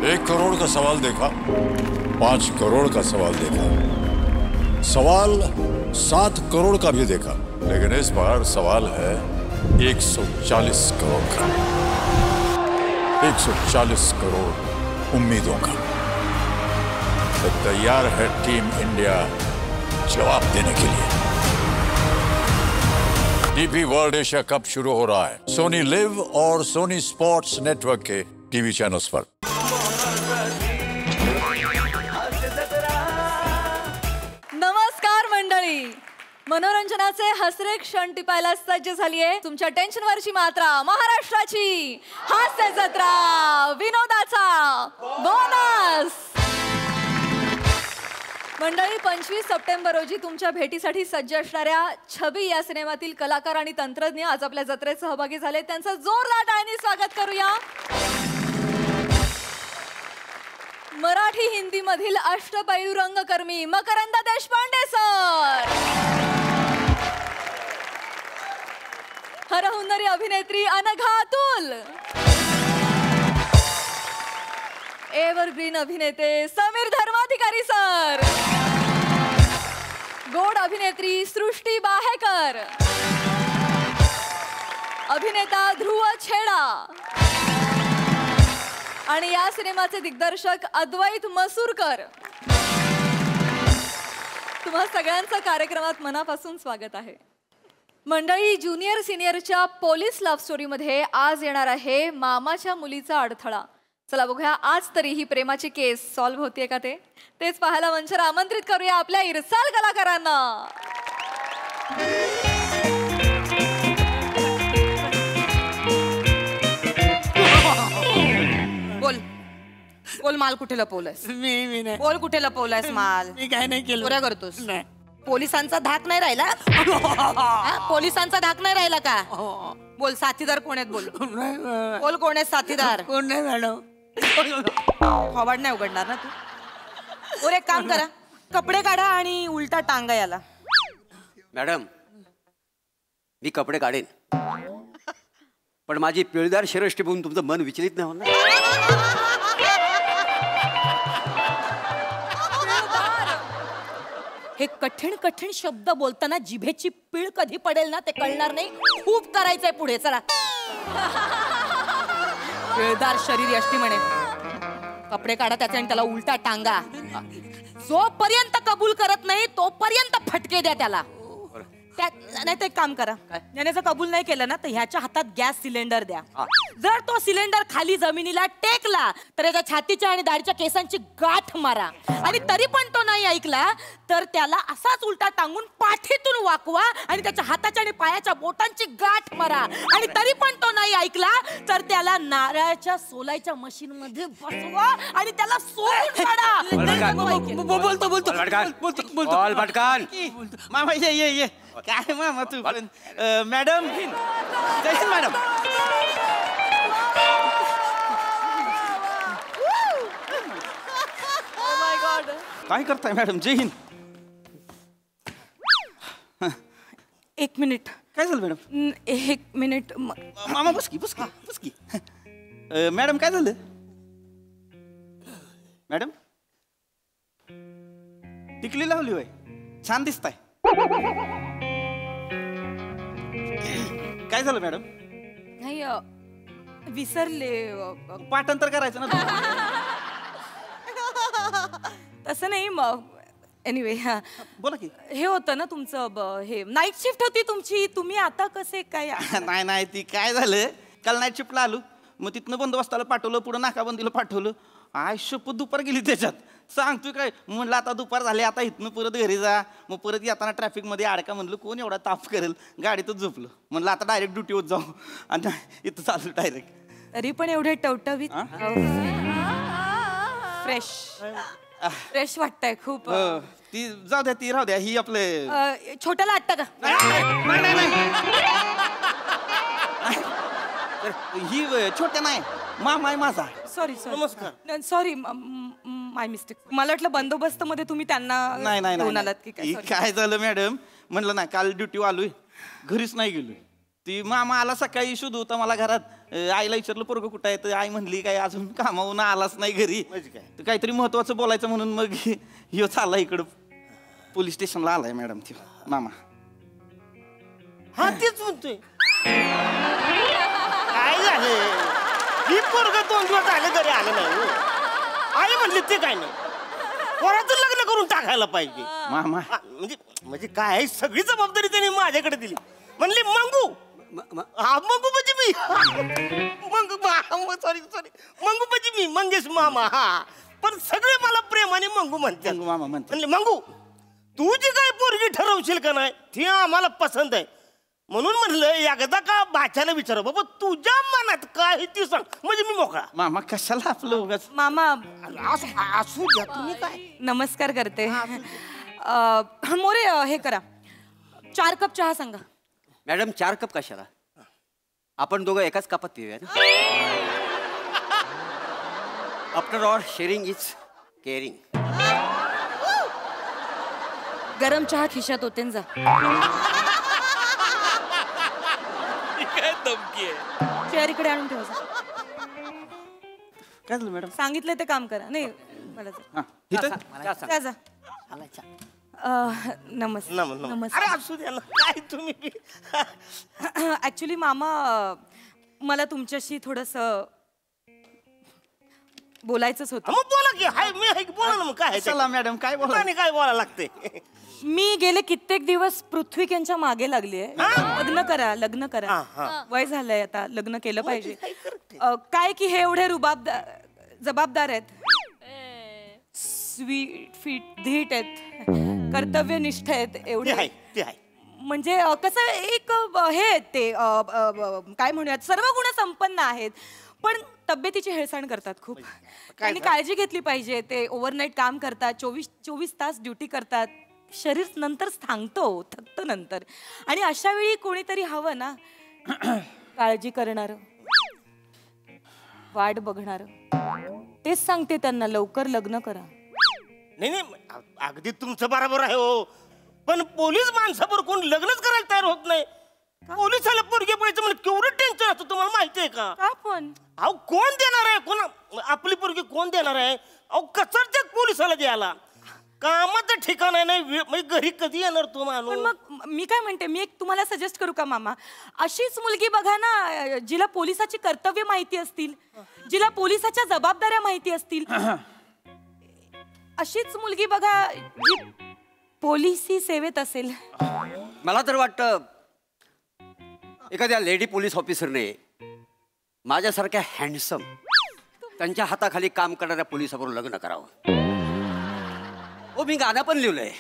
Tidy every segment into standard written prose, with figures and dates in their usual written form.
1 करोड़ का सवाल देखा, 5 करोड़ का सवाल देखा, सवाल 7 करोड़ का भी देखा, लेकिन इस बार सवाल है 140 करोड़ का। 140 करोड़ उम्मीदों का। तो तैयार है टीम इंडिया जवाब देने के लिए। डीपी वर्ल्ड एशिया कप शुरू हो रहा है सोनी लिव और सोनी स्पोर्ट्स नेटवर्क के टीवी चैनल्स पर। नमस्कार मंडळी, मनोरंजनाचे हसरे क्षण टिपायला सज्ज झालीये तुमच्या टेन्शनवरची मात्रा, महाराष्ट्राची हास्य जत्रा, विनोदाचा बोनस। मंडळी, 25 सप्टेंबर रोजी तुमच्या भेटीसाठी सज्ज असणाऱ्या छबी या सिनेमातील कलाकार आणि तंत्रज्ञ आज आपल्या जत्रेत सहभागी झाले। त्यांचं जोरदार टाळ्यांनी स्वागत करूया। मराठी हिंदी मधील अष्टपैलू रंगकर्मी मकरंद देशपांडे सर, हरहुन्नरी अभिनेत्री अनघा अतुल, एव्हरग्रीन अभिनेते समीर धर्माधिकारी सर, गोड अभिनेत्री सृष्टी बाहेकर, अभिनेता ध्रुव छेडा आणि या सिनेमाचे दिग्दर्शक अद्वैत मसूरकर। तुम्हा सगळ्यांचं कार्यक्रमात मनापासून स्वागत आहे। मंडळी, ज्युनियर सिनियरच्या पोलीस लव्ह स्टोरी मध्ये आज येणार आहे मामाच्या मुलीचा अडथळा। चला बघूया आज तरी ही प्रेमाची केस सॉल्व्ह होतीये का तेच पाहायला मंचावर आमंत्रित करूया आपल्या इरसाल कलाकारांना। बोल बोल, माल कुठे लपवलायस? मी नाही बोल, कुठे लपवलायस माल? मी काय नाही केलं। चोऱ्या करतोस? नाही। पोलिसांचा धाक नाही राहिला? पोलिसांचा धाक नाही राहिला का? बोल, साथीदार कोण आहेत? बोल बोल, कोण आहेत साथीदार? कोण नाही मॅडम। फवाड नाही उघडणार ना तू? बोल, एक काम करा, कपडे काढा आणि उलटा टांगा याला। मॅडम, मी कपडे काढेन, पण माझी पिळदार शिरष्टी बघून तुमचं मन विचलित नाही होणार? हे कठीण कठीण शब्द बोलताना जिभेची पीळ कधी पडेल ना ते कळणार नाही। खूप करायचंय पुढे, चला। पिळदार शरीर यष्टी म्हणे, कपडे काढा त्याचे आणि त्याला उलटा टांगा। जोपर्यंत कबूल करत नाही तोपर्यंत फटके द्या त्याला। नाही तर एक काम करा, याने जर कबूल नाही केलं ना तर ह्याच्या हातात गॅस सिलेंडर द्या। जर तो सिलेंडर खाली जमिनीला टेकला तर याच्या छातीच्या आणि दाढीच्या केसांची गाठ मारा, आणि तरी पण तो नाही ऐकला तर त्याला असाच उलटा टांगून पाठीतून वाकवा आणि त्याच्या हाताच्या आणि पायाच्या बोटांची गाठ मारा, आणि तरी पण तो नाही ऐकला तर त्याला नारळाच्या सोलायच्या मशीन मध्ये बसवा आणि त्याला सोडून काढा। बोलतो बोलतो बोल पटकन। मामा ये काय मामा तू पण मॅडम जय हिंद मॅडम। काय करताय मॅडम? जय हिंद। एक मिनिट। काय झालं मॅडम? एक मिनिट मामा बस की बस की बस की। मॅडम काय झालं? मॅडम टिकली लावली होय, छान दिसताय। काय झालं मॅडम? नाही, विसरले। पाठांतर करायचं ना तसं नाही, मग एनिवे बोला की। हे होतं ना तुमचं, हे नाईट शिफ्ट होती तुमची, तुम्ही आता कसे काय? नाही नाही, ती काय झालं, काल नाईट शिफ्टला आलो, मग तिथनं बंदोबस्ताला पाठवलं, पुढं नाकाबंदीला पाठवलं। आय शपथ दुपार गेली त्याच्यात, सांगतोय काय, म्हणलं आता दुपार झाली, आता इथनं परत घरी जा। मग परत येताना ट्रॅफिक मध्ये अडका, म्हणलं कोण एवढा ताप करेल, गाडीतच झोपलं। म्हणलं आता डायरेक्ट ड्युटीवर जाऊ, आणि इथं चालू डायरेक्ट। तरी पण एवढे टवटवीत फ्रेश फ्रेश वाटतंय खूप। ती जाऊ द्या, ती राहू द्या, ही आपले छोट्याला आटता का? ही छोट्या नाही, मामा आहे माझा। सॉरी नमस्कार। सॉरी, माय मिस्टेक। मला वाटलं बंदोबस्त मध्ये तुम्ही त्यांना घेऊन आलात की काय? काय झालं मॅडम, म्हणलं ना काल ड्युटी आलोय, घरीच नाही गेलोय, ती मामा आला सकाळी शोध होता मला घरात. आईला विचारलं पोरगं कुठं आहे, तर आई म्हणली काय अजून कामावून आलाच नाही घरी. तर काहीतरी महत्वाचं बोलायचं म्हणून मग ह्यो चालला इकडं पोलीस स्टेशनला आलाय मॅडम ती मामा. हा तेच म्हणतोय. काय झालं ही पोरगं 2 दिवस झाले घरी आलं नाही हो. आई म्हणली ते काय नाही, पोराचं लग्न करून टाकायला पाहिजे. मामा म्हणजे काय सगळी जबाबदारी त्यांनी माझ्याकडे दिली. म्हणली मंगू. हा मंगू म्हणजे मी. सॉरी मंगू म्हणजे मी, मंगेश मामा. हा पण सगळे मला प्रेमाने मंगू म्हणतात. मामा म्हणते म्हणले मंगू तू जी काय पोरगी ठरवशील का नाही ती आम्हाला पसंत आहे. म्हणून म्हणलं एकदा का बाच्याला विचार बाबा तुझ्या मनात काय ती सांग, म्हणजे मी मोकळा. मामा कशाला आपलं उगाच. मामा असू द्या तुम्ही काय. नमस्कार करते. मोरे हे करा, 4 कप चहा सांगा. मॅडम 4 कप कशाला? आपण दोघं एकाच कपात पिऊया ना. After all sharing is caring. गरम चहा खिशात होते ना जा. काय धमकी आहे. चेअर इकडे आणून ठेवा. काय झालं मॅडम? सांगितलं ते काम करा. नाही मला हा इथं चहा सांग. जा जा. नमस्कार. अरे असू द्या ना काय तुम्ही. ऍक्च्युली मामा मला तुमच्याशी थोडस बोलायचंच होतं. मग बोला की. हाय मी आहे की, बोला ना. मग काय चला मॅडम काय बोला. काय बोला लागते. मी गेले कित्येक दिवस पृथ्वी यांच्या मागे लागली आहे. लग्न करा. वय झालंय आता, लग्न केलं पाहिजे. काय की हे एवढे जबाबदार आहेत, स्वीट फीट धीट आहेत, कर्तव्यनिष्ठ आहेत एवढे. म्हणजे कसं एक हे आहेत ते काय म्हणूयात सर्व गुण संपन्न आहेत, पण तब्येतीची हेळसाण करतात खूप. त्यांनी काळजी घेतली पाहिजे. ते ओव्हरनाईट काम करतात, 24 तास ड्युटी करतात. शरीर नंतर थांबतो, थकतं नंतर. आणि अशा वेळी कोणीतरी हवं ना, काळजी करणार, वाट बघणार. तेच सांगते त्यांना लवकर लग्न करा. नाही अगदी तुमचं बरोबर आहे हो. पण पोलीस माणसाबरोबर कोण लग्नच करायला तयार होत नाही. पोलिसाला पोरगे पाहिजे म्हणजे केवढं टेन्शन असतं तुम्हाला माहिती आहे का? पण अहो कोण देणार आहे, कोण आपली पोरगी कोण देणार आहे? अहो कचरच्या पोलिसाला द्यायला कामाचं ठिकाण आहे नाही. म्हणजे घरी कधी येणार तो माणूस? मग मी काय म्हणते, मी एक तुम्हाला सजेस्ट करू का मामा? अशीच मुलगी बघा ना, जिला पोलिसाची कर्तव्य माहिती असतील, जिला पोलिसाच्या जबाबदाऱ्या माहिती असतील. अशीच मुलगी बघा जी पोलिसी सेवेत असेल. मला तर वाटतं एखाद्या लेडी पोलीस ऑफिसरने माझ्यासारख्या हँडसम त्यांच्या हाताखाली काम करणाऱ्या पोलिसाबरोबर लग्न करावं. मी गाणं पण लिहिलंय.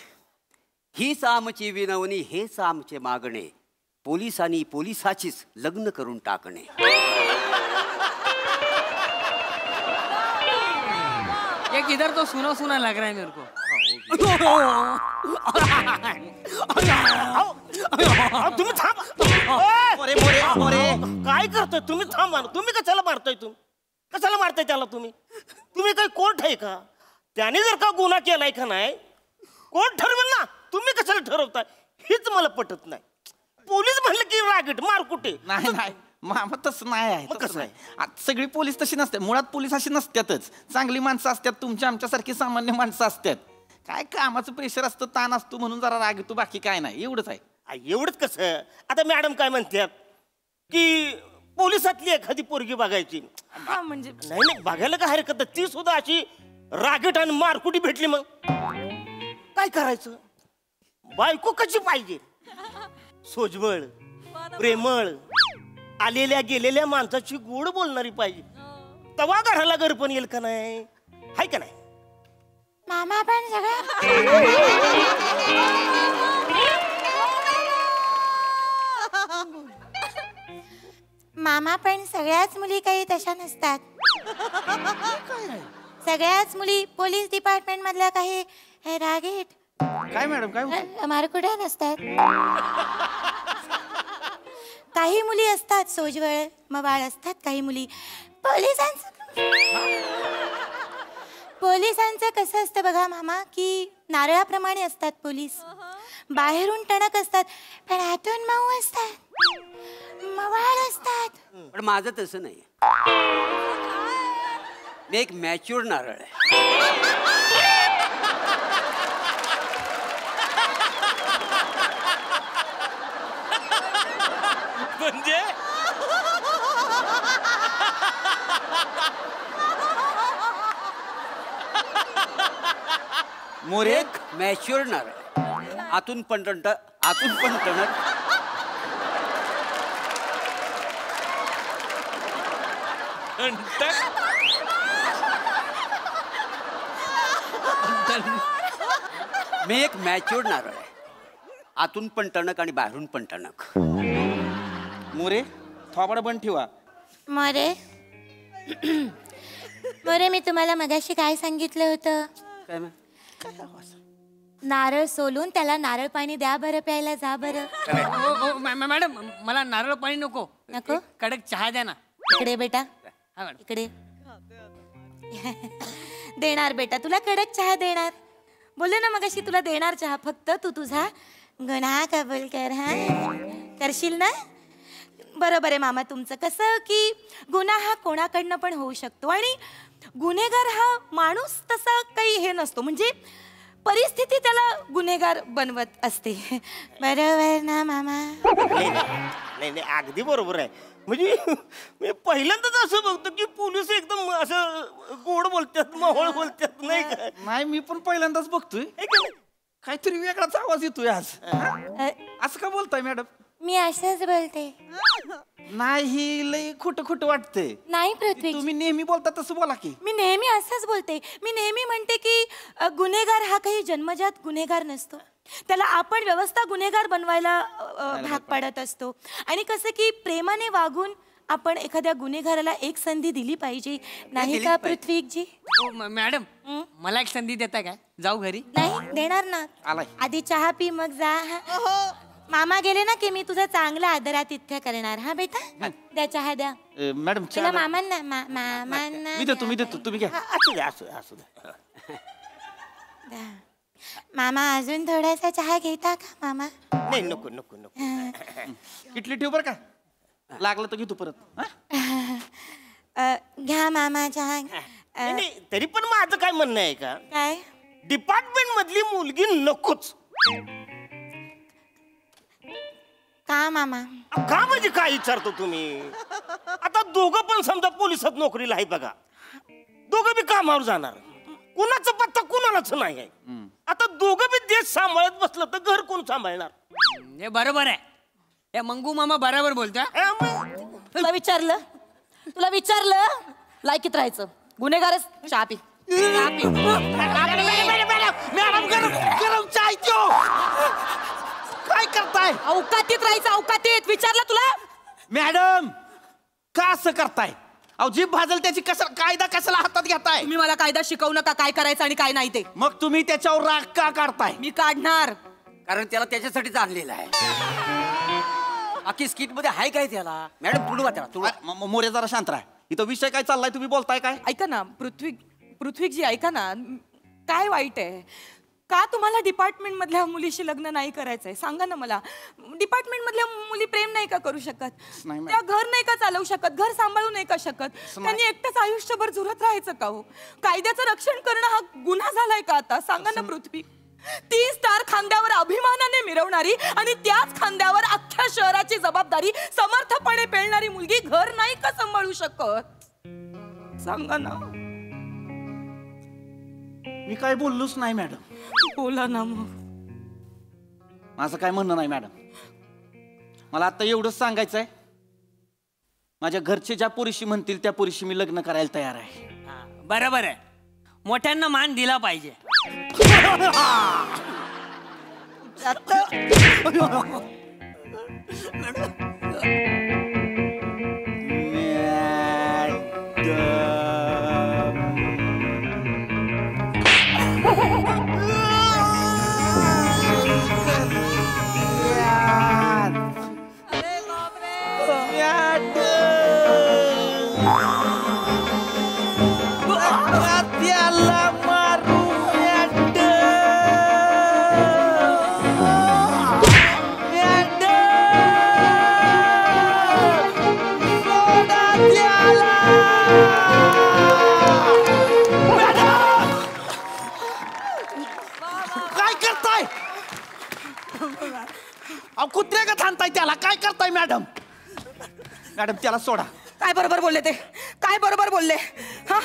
हीच आमची विनवणी, हेच आमचे मागणे, पोलिसांनी पोलिसाचीच लग्न करून टाकणे. एक इधर तो सुना सुना लग रहा है मेरे को. तुम्ही थांबा. काय करतोय तुम्ही? थांबा. तुम्ही कशाला मारताय? कशाला मारताय त्याला? तुम्ही काही कोर्ट आहे का? त्याने जर का गुन्हा केलाय का नाही, कोर्ट ठरवेल ना. तुम्ही कशाला ठरवताय हेच मला पटत नाही. पोलीस म्हणलं की रागीट मारकुटे. नाही मामा तसं नाही आहे. कसं आहे, सगळी पोलीस तशी नसते. मुळात पोलीस अशी नसतातच. चांगली माणसं असतात, तुमच्या आमच्यासारखी सामान्य माणसं असतात. काय कामाचं प्रेशर असतं, ताण असतो म्हणून जरा राग येतो, बाकी काय नाही. एवढंच आहे. एवढंच कसं? आता मॅडम काय म्हणतात की पोलिसातली एखादी पोरगी बघायची. म्हणजे नाही बघायला काय हरकत, ती सुद्धा अशी रागीट आणि मारकुटी भेटली मग काय करायचं? बायको कशी पाहिजे? सोजवळ, प्रेमळ, आलेल्या गेलेल्या माणसाची गोड बोलणारी पाहिजे. तवा घराला घर पण येईल का नाही? हाय का नाही? मामा पण सगळ्याच मुली काही तशा नसतात. सगळ्याच मुली पोलीस डिपार्टमेंट मधल्या काही रागीट काय मॅडम काय मारकुड्या नसतात. काही मुली असतात सोजवळ मवाळ असतात. काही मुली पोलिसांचं कसं असतं बघा मामा, की नारळाप्रमाणे असतात पोलीस. बाहेरून टणक असतात पण आतून मऊ असतात. मवाळ असतात. पण माझं तसं नाही. मी एक मॅच्युअर नारळ आहे. म्हणजे मोरे एक मॅच्युअर नारळ. आतून पण आतून पण टणक. मी एक मॅच्युअर नारळ आहे. आतून पण टणक आणि बाहेरून पण टणक. मोरे थोबाड बंद ठेवा. मोरे मोरे, मी तुम्हाला मगाशी काय सांगितलं होतं? काय मग? नारळ सोलून त्याला नारळ पाणी द्या बरं प्यायला. जा बरं. मॅडम मला नारळ पाणी नको. नको? एक कडक चहा द्या ना. इकडे बेटा, हा मॅडम. इकडे. देणार बेटा, तुला कडक चहा देणार. बोलले ना मगाशी तुला देणार चहा. फक्त तू तुझा गुन्हा कबूल कर. हा करशील ना? बरोबर आहे मामा तुमचं. कसं की गुन्हा हा कोणाकडनं पण होऊ शकतो आणि गुन्हेगार हा माणूस तसा काही हे नसतो. म्हणजे परिस्थिती त्याला गुन्हेगार बनवत असते. बरोबर ना मामा? नाही अगदी बरोबर आहे. म्हणजे मी पहिल्यांदाच असं बघतो की पोलीस एकदम असं गोड बोलतात, मोहळ बोलतात, नाही का? नाही, मी पण पहिल्यांदाच बघतोय. काहीतरी वेगळाच आवाज येतोय आज. असं का बोलताय मॅडम? मी असंच बोलते. नाही, लय खोटं खोटं वाटतंय. नाही पृथ्वी, तुम्ही नेहमी बोलता तसं बोला की. मी नेहमी असंच बोलते. मी नेहमी म्हणते की गुन्हेगार हा काही जन्मजात गुन्हेगार नसतो. त्याला आपण व्यवस्था गुन्हेगार बनवायला भाग पाडत असतो. आणि कसं की प्रेमाने वागून आपण एखाद्या गुन्हेगाराला एक संधी दिली पाहिजे, नाही का पृथ्वीजी? मॅडम मला एक संधी देता काय? जाऊ घरी. नाही देणार ना. आलाय. आधी चहा पी मग जा. मामा गेले ना की मी तुझा चांगला आदरातिथ्य करणार. हा बेटा, द्या चहा द्या. मॅडम तुला मामांना मामांना मी देतो, तुम्ही घ्या. असू द्या. द्या. मामा अजून थोडासा चहा घेता का मामा? नाही नको. किटली ठेव बरं का, लागलं तर घेतो परत. घ्या मामा चहा. नाही, तरी पण माझं काय म्हणणं आहे का, काय? डिपार्टमेंट मधली मुलगी नकोच. का मामा? का म्हणजे काय विचारतो तुम्ही? आता दोघं पण समजा पोलिसात नोकरीला आहेत बघा. दोघं बी कामावर जाणार. कुणाचा पत्ता कुणालाच नाही आहे. आता दोघं बी देश सांभाळत बसलं तर घर कोण सांभाळणार? हे बरोबर आहे. हे मंगू मामा बरोबर बोलतोय. तुला विचारलं लायकीत राहायचं. गुन्हेगारच चहा पी. काय करताय अवकातीत राहायचं. अवकातीत विचारलं तुला? मॅडम? का असं करताय? अहो जीभ भाजल त्याची कायदा कशाला हातात घेताय? तुम्ही मला कायदा शिकवू नका काय करायचं आणि काय नाही ते. मग तुम्ही त्याच्यावर राग का काढताय? मी काढणार. कारण त्याला त्याच्यासाठीच आणलेलं आहे. बाकी स्किट मध्ये आहे काय त्याला? मॅडम तुडवा त्याला. मोरे जरा शांत राहा. इथं विषय काय चाललाय, तुम्ही बोलताय काय? ऐका ना पृथ्वीजी, ऐका ना. काय वाईट आहे का तुम्हाला डिपार्टमेंट मधल्या मुलीशी लग्न नाही करायचंय? सांगा ना मला. डिपार्टमेंट मधल्या मुली प्रेम नाही का करू शकत? त्या घर नाही का चालवू शकत? घर सांभाळू नाही का शकत? त्यांनी एकटंच आयुष्यभर झुरत राहायचं का हो? कायद्याचं रक्षण करणं हा गुन्हा झालाय का आता? सांगा ना पृथ्वी. 3 स्टार खांद्यावर अभिमानाने मिरवणारी आणि त्याच खांद्यावर अख्ख्या शहराची जबाबदारी समर्थपणे पेलणारी मुलगी घर नाही का सांभाळू शकत? सांगा ना. मी काय बोललोच नाही मॅडम. बोला ना मग. माझं काय म्हणणं नाही मॅडम. मला आता एवढंच सांगायचंय, माझ्या घरचे ज्या पोरीशी म्हणतील त्या पोरीशी मी लग्न करायला तयार आहे. बरोबर आहे. मोठ्यांना मान दिला पाहिजे. मॅडम मॅडम त्याला सोडा. काय बरोबर बोलले ते? काय बरोबर बोलले? हा,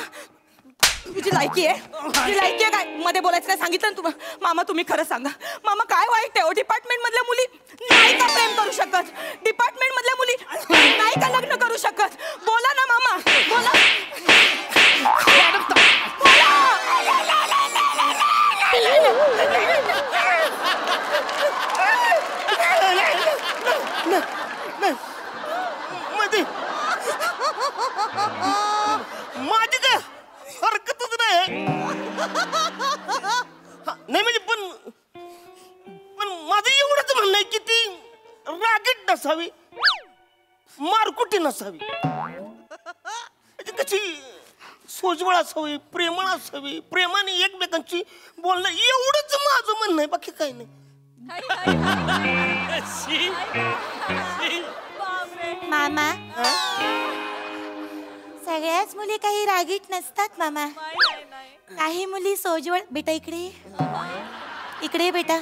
तुझी लायकी आहे? तुझी लायकी आहे काय मध्ये बोलायचं? काय सांगितलं ना तुम्हाला? मामा तुम्ही खरं सांगा, मामा काय वाईट आहे? डिपार्टमेंट मधल्या मुली नाही का प्रेम करू शकत? डिपार्टमेंट मधल्या मुली नाही का लग्न करू शकत? बोला ना मामा, बोला. माझी काय हरकतच नाही. नाही म्हणजे पण माझं एवढंच म्हणणं आहे की ती रागीट नसावी, मारकुटी नसावी, कशी सोजवळ असावी, प्रेमळ असावी, प्रेमाने एकमेकांची बोलणं, एवढंच माझं म्हणणं आहे, बाकी काही नाही. मामा सगळ्याच मुली काही रागीट नसतात मामा. काही मुली सोजवळ. बेटा इकडे इकडे बेटा.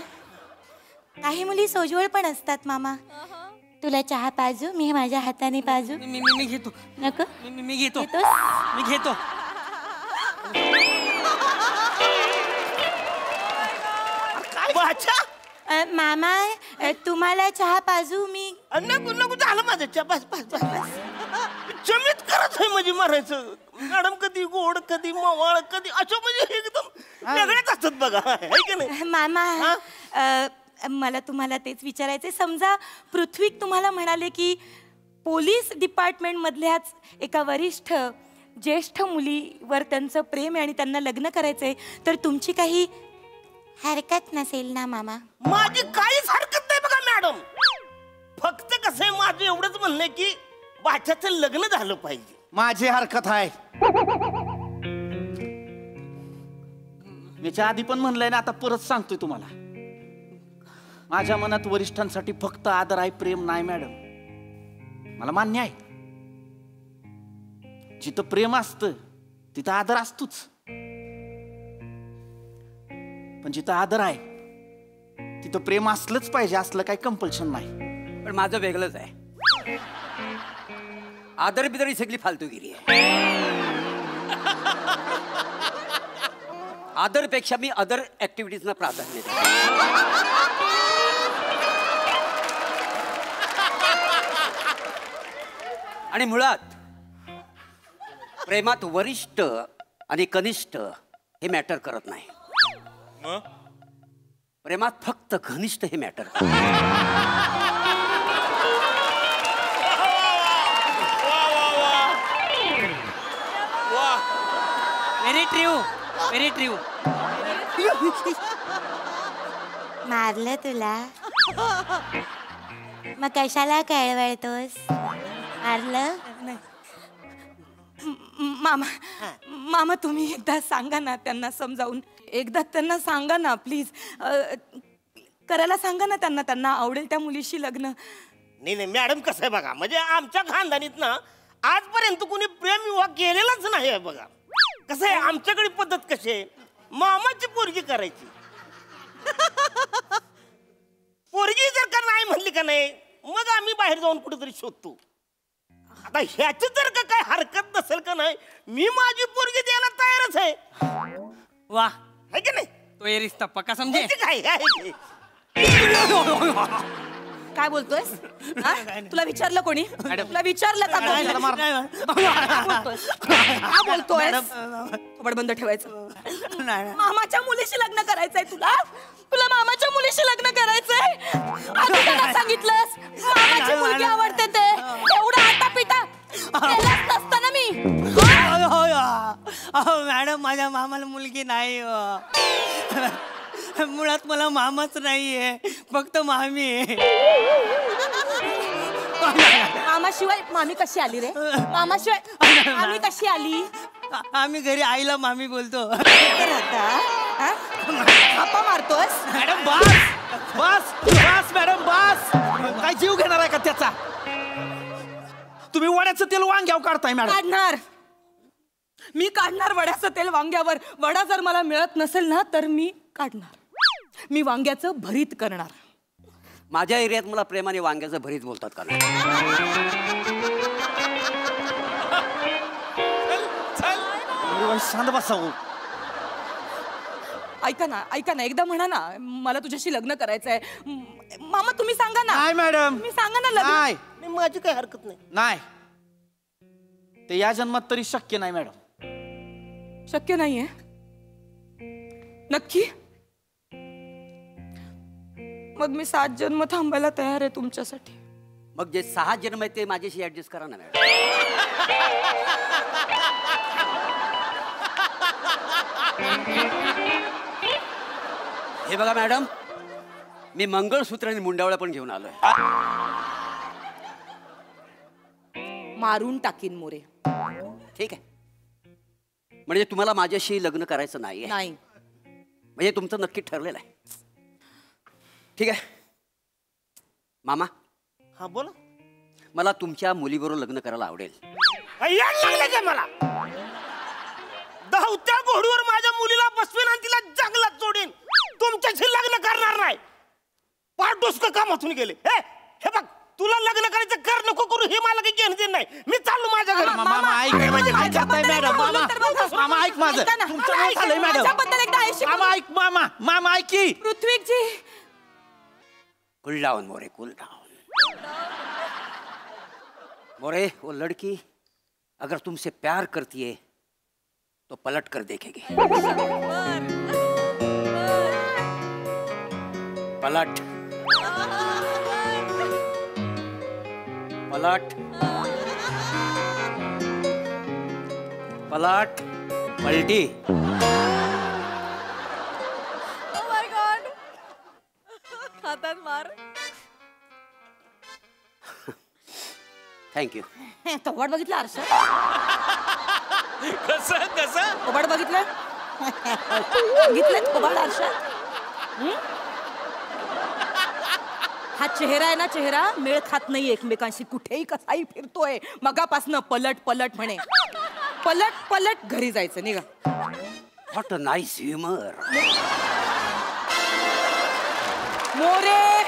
काही मुली सोजवळ पण असतात मामा. तुला चहा पाजू? मी माझ्या हाताने पाजू? मी घेतो. नको? मी घेतो. मी घेतो. मामा तुम्हाला चहा पाजू? मी नको नको झालं माझं चहा. बस बस बस बस. चमत्कारच आहे म्हणजे मारायचं. मॅडम कधी गोड, कधी मवाळ, कधी असं म्हणजे एकदम वेगळेच असतात बघा, आहे की नाही? मामा मला तुम्हाला तेच विचारायचे. समजा पृथ्वीक तुम्हाला म्हणाले की पोलीस डिपार्टमेंट मधल्याच एका वरिष्ठ ज्येष्ठ मुलीवर त्यांचं प्रेम आहे आणि त्यांना लग्न करायचंय, तर तुमची काही हरकत नसेल ना मामा? माझी काहीच हरकत नाही बघा मॅडम. फक्त कसं आहे, माझं एवढंच म्हणणं आहे की वाच्याचं लग्न झालं पाहिजे. माझी हरकत आहे. याच्या आधी पण म्हणलंय ना, आता परत सांगतोय तुम्हाला. माझ्या मनात वरिष्ठांसाठी फक्त आदर आहे, प्रेम नाही मॅडम. मला मान्य आहे, जिथं प्रेम असतं तिथं आदर असतोच, पण जिथं आदर आहे तिथं प्रेम असलंच पाहिजे, असलं काही कंपल्शन नाही. पण माझं वेगळंच आहे. आदर बिदर ही सगळी फालतूगिरी आहे. आदरपेक्षा मी अदर ऍक्टिव्हिटीजना प्राधान्य देतो. आणि मुळात प्रेमात वरिष्ठ आणि कनिष्ठ हे मॅटर करत नाही. प्रेमात फक्त घनिष्ठ हे मॅटर करत. Very true, very true. मारलं तुला? मग कशाला कळवळतोस? मारलं? मामा मामा तुम्ही एकदा सांगा ना त्यांना समजावून. एकदा त्यांना सांगा ना प्लीज. करायला सांगा ना त्यांना. त्यांना आवडेल त्या मुलीशी लग्न. नाही मॅडम, कसं आहे बघा, म्हणजे आमच्या खानदानीत ना आजपर्यंत कोणी प्रेम विवाह केलेलाच नाही आहे बघा. कसं आहे, आमच्याकडे पद्धत कशी आहे, मामाची पोरगी करायची. पोरगी जर का नाही म्हणली का नाही, मग आम्ही बाहेर जाऊन कुठेतरी शोधतो. आता ह्याची जर का काय हरकत नसेल का नाही, मी माझी पोरगी द्यायला तयारच आहे. वाह, है की नाही? तो ये रिश्ता पक्का समझे. काय काय बोलतोयस? तुला विचारलं कोणी? तुला विचारलं का कोणी? काय बोलतोयस? थोबड बंद ठेवायचं. मामाच्या मुलीशी लग्न करायचंय तुला? तुला मामाच्या मुलीशी लग्न करायचंय? आधी का सांगितलंस? मामाची मुलगी आवडते ते एवढा आटापिटा केलाच नसता ना मी. मॅडम, माझ्या मामाला मुलगी नाही. मुळात मला मामाच नाहीये, फक्त मामी आहे. मामाशिवाय मामी कशी आली रे? मामाशिवाय मामी कशी आली? आम्ही घरी आईला मामी बोलतो. थापा मारतोस? मॅडम बस बस बस मॅडम बस. काय जीव घेणार आहे का त्याचा? तुम्ही वड्याचं तेल वांग्यावर काढताय मॅडम. काढणार मी, काढणार वड्याचं तेल वांग्यावर. वडा जर मला मिळत नसेल ना तर मी काढणार. मी वांग्याचं भरीत करणार. माझ्या एरियात मला प्रेमाने वांग्याचं भरीत बोलतात का नाही? शांत बसावं. ऐका ना एकदा म्हणा ना, मला तुझ्याशी लग्न करायचंय. मामा तुम्ही सांगा ना. नाही मॅडम, तुम्ही सांगा ना लग्न. नाही माझी काही हरकत नाही. नाही, ते या जन्मात तरी शक्य नाही मॅडम. शक्य नाहीये? नक्की? मग मी 7 जन्म थांबायला तयार आहे तुमच्यासाठी. मग जे 6 जन्म आहेत ते माझ्याशी ऍडजस्ट करा ना मॅडम. हे बघा मॅडम, मी मंगळसूत्र आणि मुंडावळा पण घेऊन आलोय. मारून टाकीन मोरे. ठीक आहे, म्हणजे तुम्हाला माझ्याशी लग्न करायचं नाहीये? नाही. म्हणजे तुमचं नक्की ठरलेलं आहे. ठीक आहे मामा. हा बोला. मला तुमच्या मुलीबरोबर लग्न करायला आवडेल. याड लागलं का मला? धावत्या घोडीवर माझ्या मुलीला बसवेन आणि तिला जंगलात सोडेन. तुमच्याशी लग्न करणार नाही. पार डोसकं कामातून गेले. हे बघ, तुला लग्न करायचं कर नको करू हे मला काही घेणं देणं नाही. मी चाललो माझ्या घरी. मामा ऐक, म्हणजे काय करताय मॅडम? मामा ऐक माझं. तुमचं काय झालंय मॅडम? मामा ऐक, मामा ऐक की. Prithviji. Cool down More, cool down. More, वो लड़की अगर तुमसे प्यार करती है तो पलट कर देखेगी. पलट पलट पलट पलटी. Oh my God. हातात मार. थँक्यू. थोबाड बघितलं आरशात? कसं थोबाड बघितलं? बघितलं थोबाड आरशात? हा चेहरा आहे ना, चेहरा मेळ खात नाही एकमेकांशी. कुठेही कसाही फिरतोय मगापासनं. पलट पलट म्हणे. पलट पलट घरी जायचं. निघा. What a nice humour. More.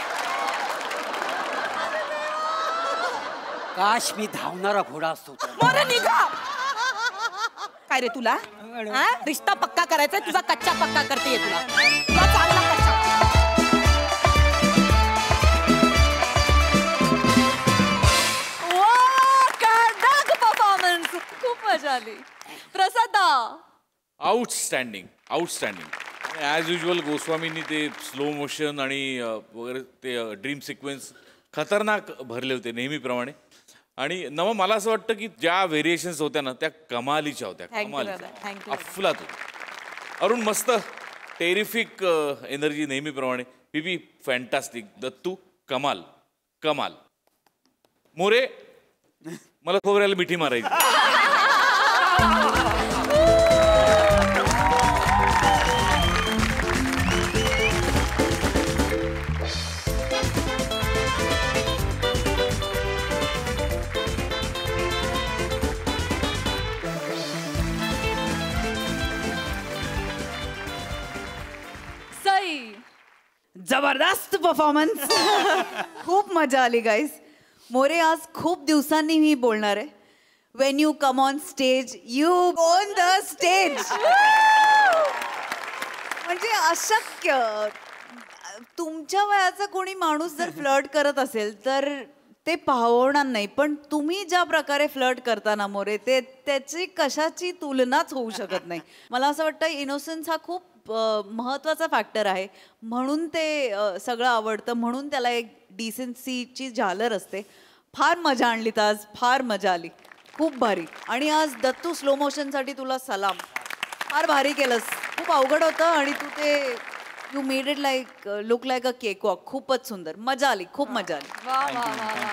काश मी धावणारा घोडा असतो. मोरे निघा. काय रे तुला? हा? रिश्ता पक्का करायचा, तुझा कच्चा पक्का करते तुला. तुला चांगला कच्चा. परफॉर्मन्स खूप मजा आली. प्रसाद आउटस्टँडिंग. ॲज युजल गोस्वामींनी ते स्लो मोशन आणि वगैरे ते ड्रीम सिक्वेन्स खतरनाक भरले होते नेहमीप्रमाणे. आणि नमा मला असं वाटतं की ज्या व्हेरिएशन्स होत्या ना त्या कमालीच्या होत्या. अफलातून. अरुण मस्त, टेरिफिक एनर्जी नेहमीप्रमाणे. पीपी फॅन्टास्टिक. दत्तू कमाल. मोरे मला खोबऱ्याला मिठी मारायची. जबरदस्त परफॉर्मन्स. खूप मजा आली गाईज. मोरे, आज खूप दिवसांनी मी बोलणार आहे. Wien you come on stage you on the stage. म्हणजे अशक्य. तुमच्या वयाचा कोणी माणूस जर फ्लर्ट करत असेल तर ते पाहवणार नाही. पण तुम्ही ज्या प्रकारे फ्लर्ट करता ना मोरे, ते त्याची कशाची तुलनाच होऊ शकत नाही. मला असं वाटतं इनोसन्स हा खूप महत्त्वाचा फॅक्टर आहे. म्हणून ते सगळं आवडतं. म्हणून त्याला एक डिसेन्सीची झालर असते. फार मजा आणलीत आज. फार मजा आली. खूप भारी. आणि आज दत्तू स्लो मोशनसाठी तुला सलाम. फार भारी केलंस. खूप अवघड होतं आणि तू ते you made it like look like a cake walk. खूपच सुंदर. मजा आली. खूप मजा आली. वा वा वा वा.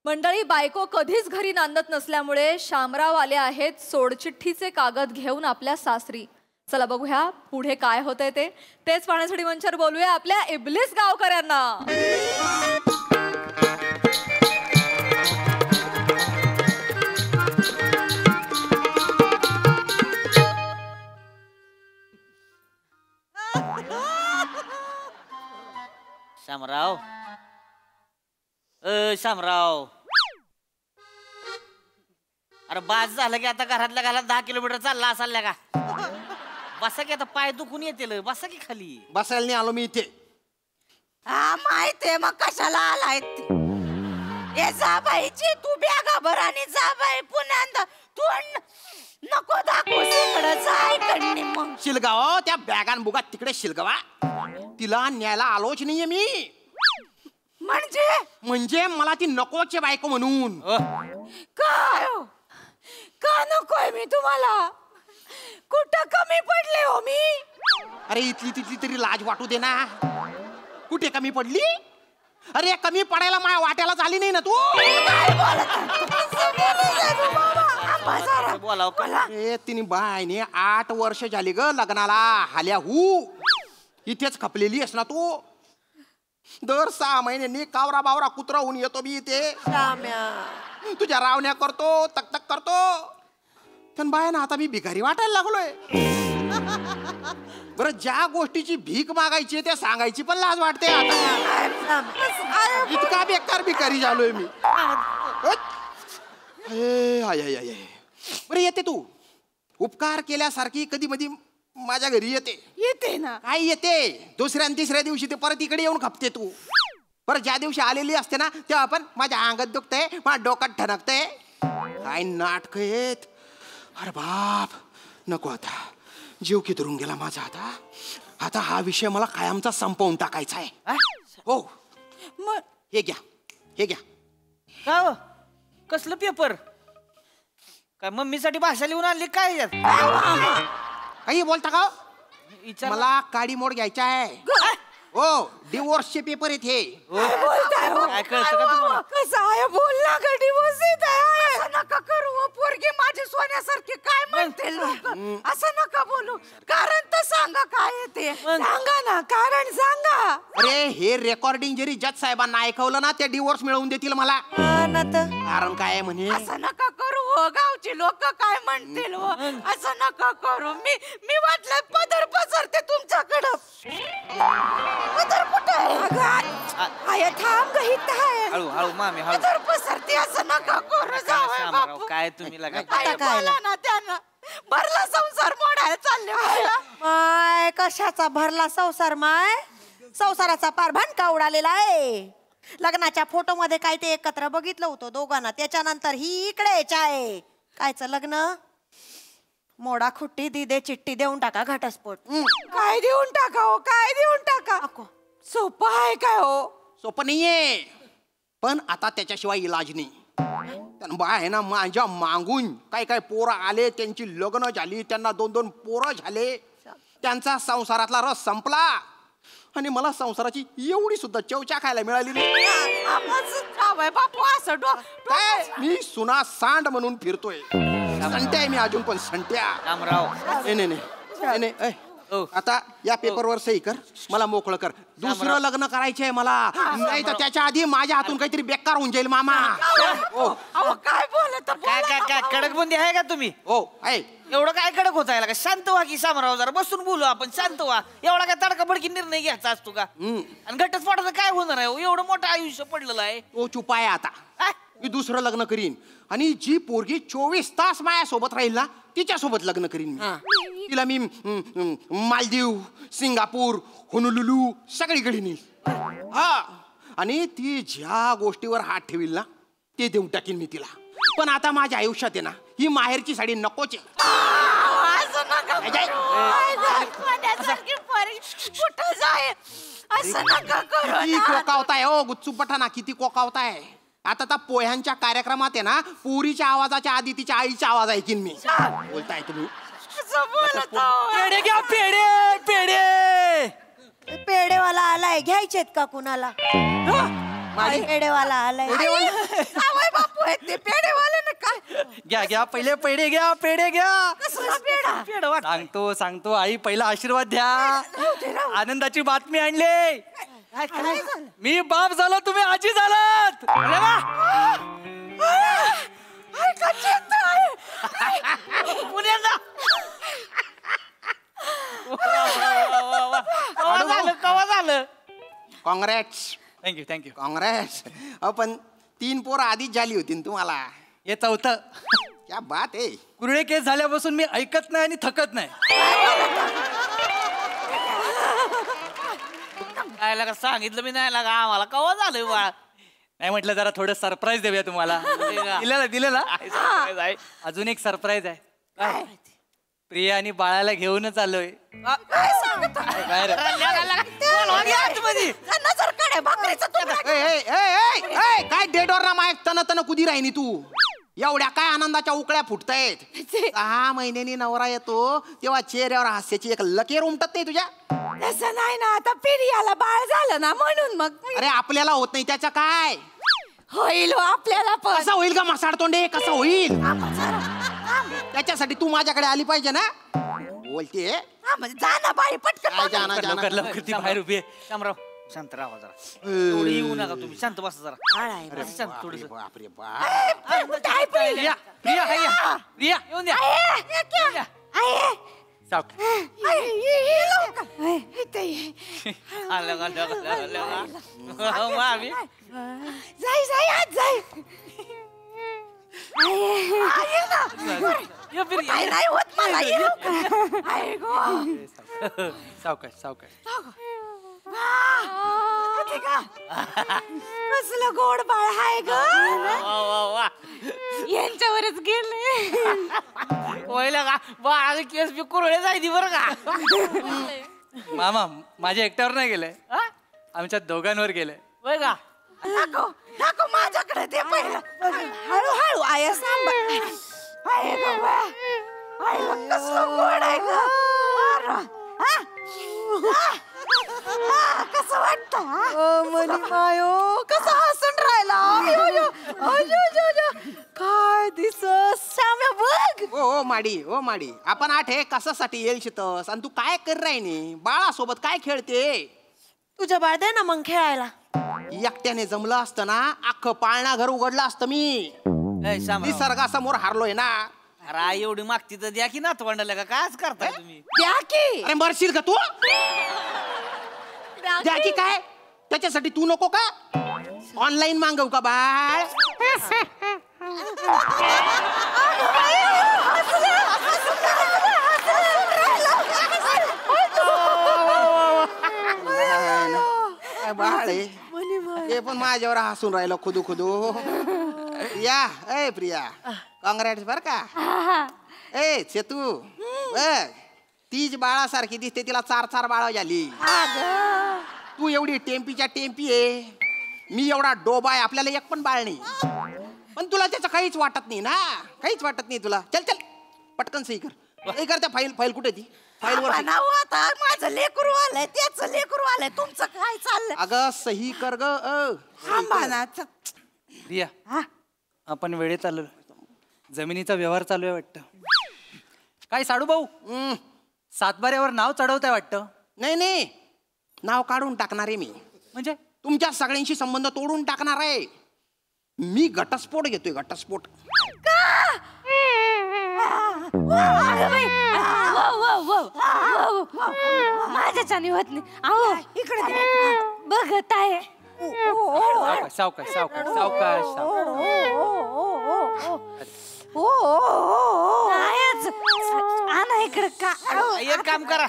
मंडळी, बायको कधीच घरी नांदत नसल्यामुळे शामराव आले आहेत सोडचिठ्ठीचे कागद घेऊन आपल्या सासरी. चला बघूया पुढे काय होतंय ते. तेच पाहण्यासाठी मंचावर बोलूया आपल्या इब्लिस गावकऱ्यांना. शामराव. अरे बाज झालं की आता घरातल्या घरात 10 किलोमीटर चालला असाल का? बसा की आता पाय दुखून येतील. बसा की खाली. बसायला नाही आलो मी इथे. हा माहितीये मग कशाला आलाय ये जाबाईची तू बॅगा भर आणि जाबाई पुन्हा तू नको दाखवूस इकडं जाय कडनी मग शिलगाव त्या बॅगान बुगात तिकडे शिलगावा तिला न्यायला आलोच नाहीये मी. म्हणजे मला ती नकोची बायको म्हणून. काय हो? का नकोय मी तुम्हाला? कुठं कमी पडले हो मी? अरे इथली तिथली तरी लाज वाटू दे ना. कुठे कमी पडली? अरे कमी पडायला माझ्या वाट्याला झाली नाही ना तू. तिने बायने 8 वर्ष झाली ग लग्नाला. हाल्या इथेच खपलेली आहेस ना तू. दर 6 महिन्यांनी कावरा बावरा कुत्रा होऊन येतो मी इथे. तुझ्या रावण्या करतो तक तक करतो. पण बाय ना आता मी भिकारी वाटायला लागलोय. बरं ज्या गोष्टीची भीक मागायची त्या सांगायची पण लाज वाटते आता. इतका बेकार भिकारी झालोय मी. बरं येते तू. उपकार केल्यासारखी कधी मधी माझ्या घरी येते ना. काय येते? दुसऱ्या आणि तिसऱ्या दिवशी ते परत इकडे येऊन खपते तू. बरं ज्या दिवशी आलेली असते ना तेव्हा पण माझ्या अंगात दुखतंय माझ्या डोक्यात ठणकतंय. काय नाटक आहेत. अरे बाप नको आता. जीव कितरून गेला माझा आता. आता हा विषय मला कायमचा संपवून टाकायचा आहे. हो हे घ्या हे घ्या. का हो? कसलं पेपर? काय मम्मीसाठी भाषा लिहून आणली काय? काही बोलता का? मला काडी मोड घ्यायचा आहे. हो डिवोर्सचे पेपर आहेत हे. काय कळतं का तुम्हाला? कसं आहे बोल ना ग डिवोर्स येत आहे. असं नका करू पोरगी माझी सोन्यासारखी. काय म्हणते लोक? असं नका बोलू. कारण तर सांगा काय येते. सांगा ना कारण सांगा. अरे हे रेकॉर्डिंग जरी जज साहेबांना ऐकवलं ना ते डिवोर्स मिळवून देतील मला. कारण काय म्हणे? असं नका करू हो. गावची लोक काय म्हणतील हो. असं नका करू. मी वाटलं पदर पसरते तुमच्याकडं. पदर कुठे आहे? थांब ग हित आहे. हळू हळू मामी हळू. पदर पसरते असं नका करू. जावई बापू काय तुम्ही लगा काय बोला ना त्यानं. भरला संसार मोडायला चालले. माय कशाचा भरला संसार? माय संसाराचा पार भणका उडालेला आहे. लग्नाच्या फोटो मध्ये काय ते एकत्र बघितलं होतं दोघांना. त्याच्यानंतर ही इकडेच आहे. कायचं लग्न? मोडा खुट्टी दिदे चिठ्ठी देऊन टाका घटस्फोट. काय देऊन टाका हो? काय देऊन टाका? सोपं आहे काय हो? सोपं नाहीये पण आता त्याच्याशिवाय इलाज नाही. बा आहे ना माझ्या मागून काय काय पोरं आले. त्यांची लग्न झाली. त्यांना 2-2 पोरं झाले. त्यांचा संसारातला रस संपला आणि मला संसाराची एवढी सुद्धा चवचा खायला मिळाली नाही. बापू असं मी सुना सांड म्हणून फिरतोय. संट्या आहे मी अजून पण संट्या. नाही आता या पेपरवर सही कर. मला मोकळं कर. दुसरं लग्न करायचंय मला. नाही तर त्याच्या आधी माझ्या हातून काहीतरी बेकार होऊन जाईल मामा. काय बोलत? काय कडक बंदी आहे का तुम्ही? हो आहे. एवढं काय कडक होत आहे का? शांत व्हा की शामराव. जरा बसून बोलू आपण. शांत व्हा. एवढा काय तडकाफडकी निर्णय घ्यायचा असतो का? आणि घटस्फोटाचं काय होणार आहे? एवढं मोठं आयुष्य पडलेलं आहे. तो चुप आहे आता. मी दुसरं लग्न करीन आणि जी पोरगी 24 तास माझ्यासोबत राहील ना तिच्यासोबत लग्न करीन मी. तिला मी मालदीव सिंगापूर होनुलुलू सगळीकडे नेईल. हा आणि ती ज्या गोष्टीवर हात ठेवील ना ते देऊन टाकीन मी तिला. पण आता माझ्या आयुष्यात आहे ना ही माहेरची साडी नकोच आहे. किती कोकावताय हो गुच्चू पठाणा. किती कोकावताय. आता त्या पोह्यांच्या कार्यक्रमात आहे ना पुरीच्या आवाजाच्या आधी तिच्या आईचा आवाज ऐकीन मी. बोलताय तुम्ही? पेढे घ्या. पेढे पेढे. पेढेवाला आलाय. घ्यायचेत का कुणाला? पेढेवाला आलाय. बापू आहेत ते पेढेवाले ना. काय घ्या घ्या पहिले पेढे घ्या. पेढे घ्या. पेढा सांगतो आई पहिला आशीर्वाद द्या. आनंदाची बातमी आणली. मी बाप झालो तुम्ही आजी झालात. कवा झालं? काँग्रेस. थँक्यू काँग्रेस. पण 3 पोरं आधीच झाली होती ना तुम्हाला. हे चौथं. क्या बात आहे. कुरळे केस झाल्यापासून मी ऐकत नाही आणि थकत नाही. काय लागा सांगितलं मी नाही लागा आम्हाला कवा झालं बाळा. नाही म्हटलं जरा थोडं सरप्राईज देऊया तुम्हाला. दिलेला अजून एक सरप्राईज आहे. प्रिया आणि बाळाला घेऊनच आलोय. काय डेडवर ना माय तन कुदी राहिनी तू. एवढ्या काय आनंदाच्या उकळ्या फुटतायत. 6 महिन्यांनी नवरा येतो तेव्हा चेहऱ्यावर हास्याची एक लकीर उमटत नाही तुझ्या. तसं नाही ना, आता पिरियाला बाळ झालं ना म्हणून मग. अरे आपल्याला होत नाही त्याचं काय होईल हो आपल्याला पण. कसं होईल का मसाड तोंडे, कसं होईल. त्याच्यासाठी तू माझ्याकडे आली पाहिजे ना. बोलते जा ना बाई पटकन. लवकर लवकर ती बाहेर उभी आहे. शामराव शांत राहा जरा. एवढी येऊ नका तुम्ही, शांत बसा जरा. शांत थोडस. बापरे प्रिया प्रिया प्रिया येऊन द्या. सावकाश सावकाश. कसलं गोड बाळ आहे ग. यांच्यावरच गेले. पहिला का बाळाचे केस बी कुरळे जायची बरं का. मामा माझ्या एकट्यावर नाही गेलंय, आमच्या दोघांवर गेलंय. होय का. नको नको माझ्याकडे ते पहिलं. हळूहळू आया सांभाळ. आहे ग बा. कसलं गोड आहे ग. कसं वाटतं मायो, कसं हसून राहिला. काय दिसस श्याम्या बघ. ओ माडी ओ माडी, आपण आठे कशासाठी येईल शितस आणि तू काय कर राहिनी. बाळासोबत काय खेळते. तुझ्या बाळ दे ना मग खेळायला. एकट्याने जमलं असतं ना अख्खं पाळणा घर उघडलं असतं मी. निसर्गासमोर हारलोय ना. अरे एवढी मागती तर द्या की नातवंडाला का कायच करताय तुम्ही. द्या की. अरे मरशील का तू. द्या की काय त्याच्यासाठी तू नको का. ऑनलाईन मागवू का बाळ. बाळ हे पण माझ्यावर हसून राहिलं खुदू खुदू. प्रिया ए प्रिया कॉंग्रॅट्स बर का. ए सेतू बघ तीच बाळासारखी दिसते, तिला 4 बाळा झाली. तू एवढी टेम्पीच्या टेम्पी आहे, मी एवढा डोबा आहे, आपल्याला एक पण बाळ नाही. पण तुला त्याचं काहीच वाटत नाही ना, काहीच वाटत नाही तुला. चल चल पटकन सही कर. सही कर. त्या फाईल कुठे ती फाईल वर. आता माझं लेकरू आलंय, त्याचं लेकरू आलंय, तुमचं काय चाललंय. अगं सही कर ग. प्रिया आपण वेळेत आलो. जमिनीचा व्यवहार चालू आहे वाटतं. काय साडू भाऊ 7 नाव चढवताय वाटतं. नाही नाही नाव काढून टाकणार आहे मी. म्हणजे तुमच्या सगळ्यांशी संबंध तोडून टाकणार आहे मी. घटस्फोट घेतोय घटस्फोट. माझ्याच्याने होत नाही. अहो इकडे बघत आहे. सावकाश सावकाश सावकाश आणा इकडे का. एक काम करा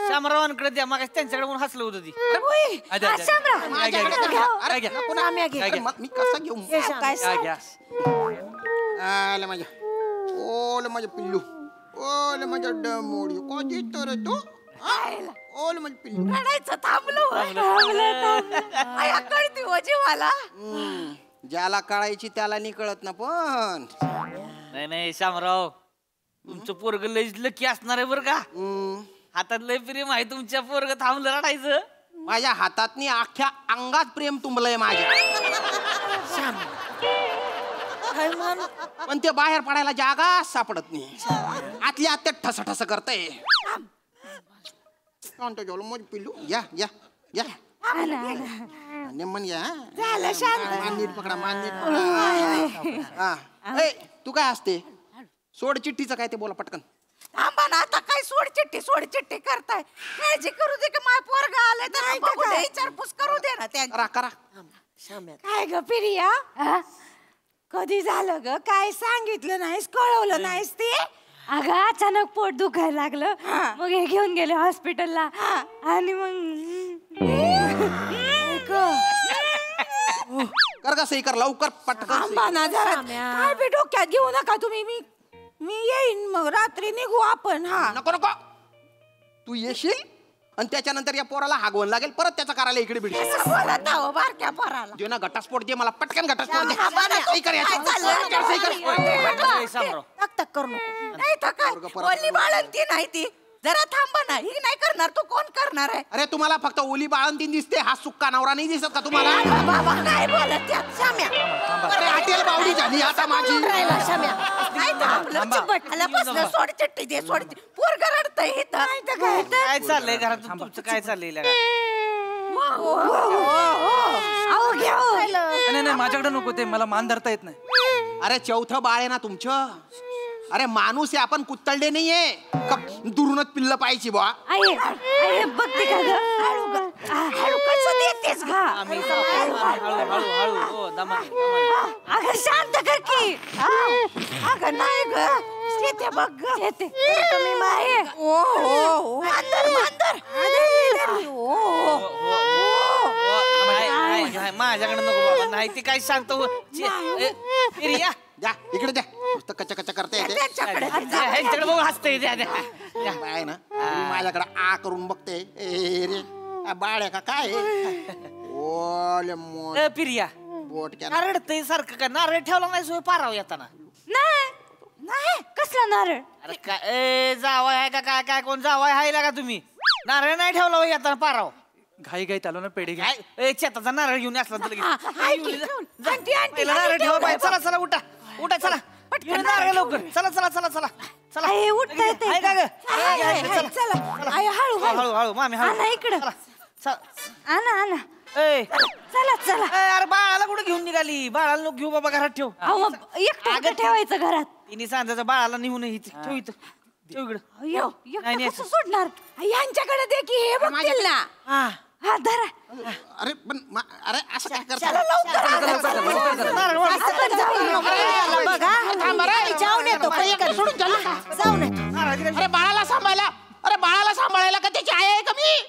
शामरावांकडे द्या. मग त्यांच्याकडे म्हणून हसलं होतं ती. मी कसं घेऊ. आले माझ्या ओल माझ्या पिल्लू. ओल माझ्या डमोडी कधी तर तो. ओल माझ्या पिल्लू. रडायचं थांबलो. कळती हो जीवाला. ज्याला कळायची त्याला नाही कळत ना. पण नाही नाही शामराव तुमचं पोरग लय लकी असणार आहे बरं का. हातात लय प्रेम आहे तुमच्या. पोरग थांबलं रडायचं. माझ्या हातातनी अख्ख्या अंगात प्रेम तुंबलंय माझ्या. पण ते बाहेर पडायला जागा सापडत नाही. आतल्या आत ठस ठस करतय. पिल्लू या या या या. नीट पकडा मान नीट पकडा. तू काय असते सोड चिठ्ठीचं काय ते बोला पटकन. थांबा ना आता. काय सोड चिठ्ठी करताय. काळजी करू दे की माझा पोरगा आलाय तर विचारपूस करू दे ना. करा काय ग पिरिया कधी झालं ग? काय सांगितलं नाहीस, कळवलं नाहीस ते? अगं अचानक पोट दुखायला लागलं, मग हे घेऊन गेले हॉस्पिटलला आणि मग कर का सही कर लवकर पटकन. काय बी डोक्यात घेऊ नका तुम्ही. मी येईन मग रात्री निघू आपण. हा नको नको, तू येशील आणि त्याच्यानंतर या पोराला हागवण लागेल, परत त्याचा करायला इकडे बिडे बारक्या पोराला दे ना घटस्फोट दे मला, पटकन घटस्फोट दे. सही कर याच्यावर. तक करू नको. नाही तर काय ओली बाळंती नाही ती. जरा थांबा ना, ही नाही करणार, तू कोण करणार आहे? अरे तुम्हाला फक्त ओली बाळंतीन दिसते, हा सुक्का नवरा नाही दिसत का तुम्हाला? बाबा काय बोलत त्यात शाम्या? अरे हॉटेल बावडी झाली आता माझी. शाम्या नाही तर आपलं चिपटला बसलं. सोड चिट्टी दे, सोड. पोरग रडतंय इथं. नाही तर काय. काय चाललंय घरात तुमचं? काय चाललंय अहो घ्या. नाही माझ्याकडे नको, ते मला मान धरता येत नाही. अरे चौथं बाळ आहे ना तुमचं. अरे माणूस आहे आपण, कुत्तळडे नाहीये. दुरूनच पिल्ल पाहिजे बा. बघते का ग? हळू कसं देतेस ग? अगं शांत कर की. अगं नाही ग, शेते बघ ग. तुम्ही माये. ओ मांदर मांदर. माझ्याकडे नको बाबा, नाही ते काय सांगतो. द्या इकडे द्या. नुसतं कच्चा कच्चा करता येते. बघू हसते आहे ना, माझ्याकडे आ करून बघते. ए रे बाळ आहे का काय? ओले पिरिया बोट क्या नारळतय सारखं का? नारळ ठेवला नाही सोय पाराव येताना? नाही कसला नारळ? अरे काय जावाय आहे का काय? काय कोण जावाय आहे का तुम्ही? नारळ नाही ठेवला येताना पाराव? घाई घाई चालू ना पेढे घे. शेताचा नारळ घेऊन असला तर नारळ ठेवा पाहिजे. चला चला उठा उठा चला पटकन नारळ लवकर. चला चला चला चला चला. उठता येते आहे का ग? चला हळू हळू हळू मामी हळू. इकडं आणा चला चला. अरे बाळाला कुठे घेऊन निघाली? बाळाला नको घेऊ बाबा, घरात ठेव. एकटं ठेवायचं घरात. तिने सांगायचं बाळाला नेऊन ठेव इथं. ठेव इकडं. कसं सोडणार? यांच्याकडे दे की, हे बघतील ना. हा धरा. अरे पण अरे असं काय करता? अरे बाळाला सांभाळायला, अरे बाळाला सांभाळायला का त्याची आई आहे का मी?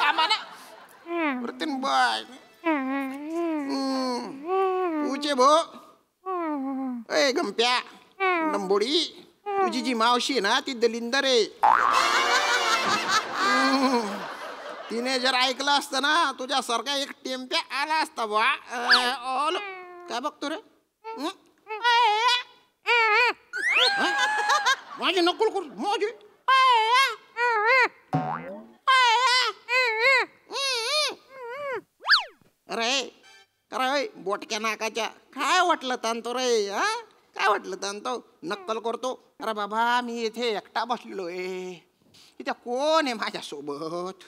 कामाला बाय तुझे भो. ए गंप्या नंबोडी, तुझी जी मावशी आहे ना ती दलिंदर आहे. तिने जर ऐकलं असतं ना तुझ्यासारखा एक टेम्प्या आला असता बा. काय बघतो रे? माझी नकुल करू माझी. अरे अरे बोटक्या नाकाच्या काय वाटलं ताणतो रे? हा काय वाटलं ताणतो? नक्कल करतो. अरे बाबा मी इथे एकटा बसलेलो आहे. इथे कोण आहे माझ्या सोबत?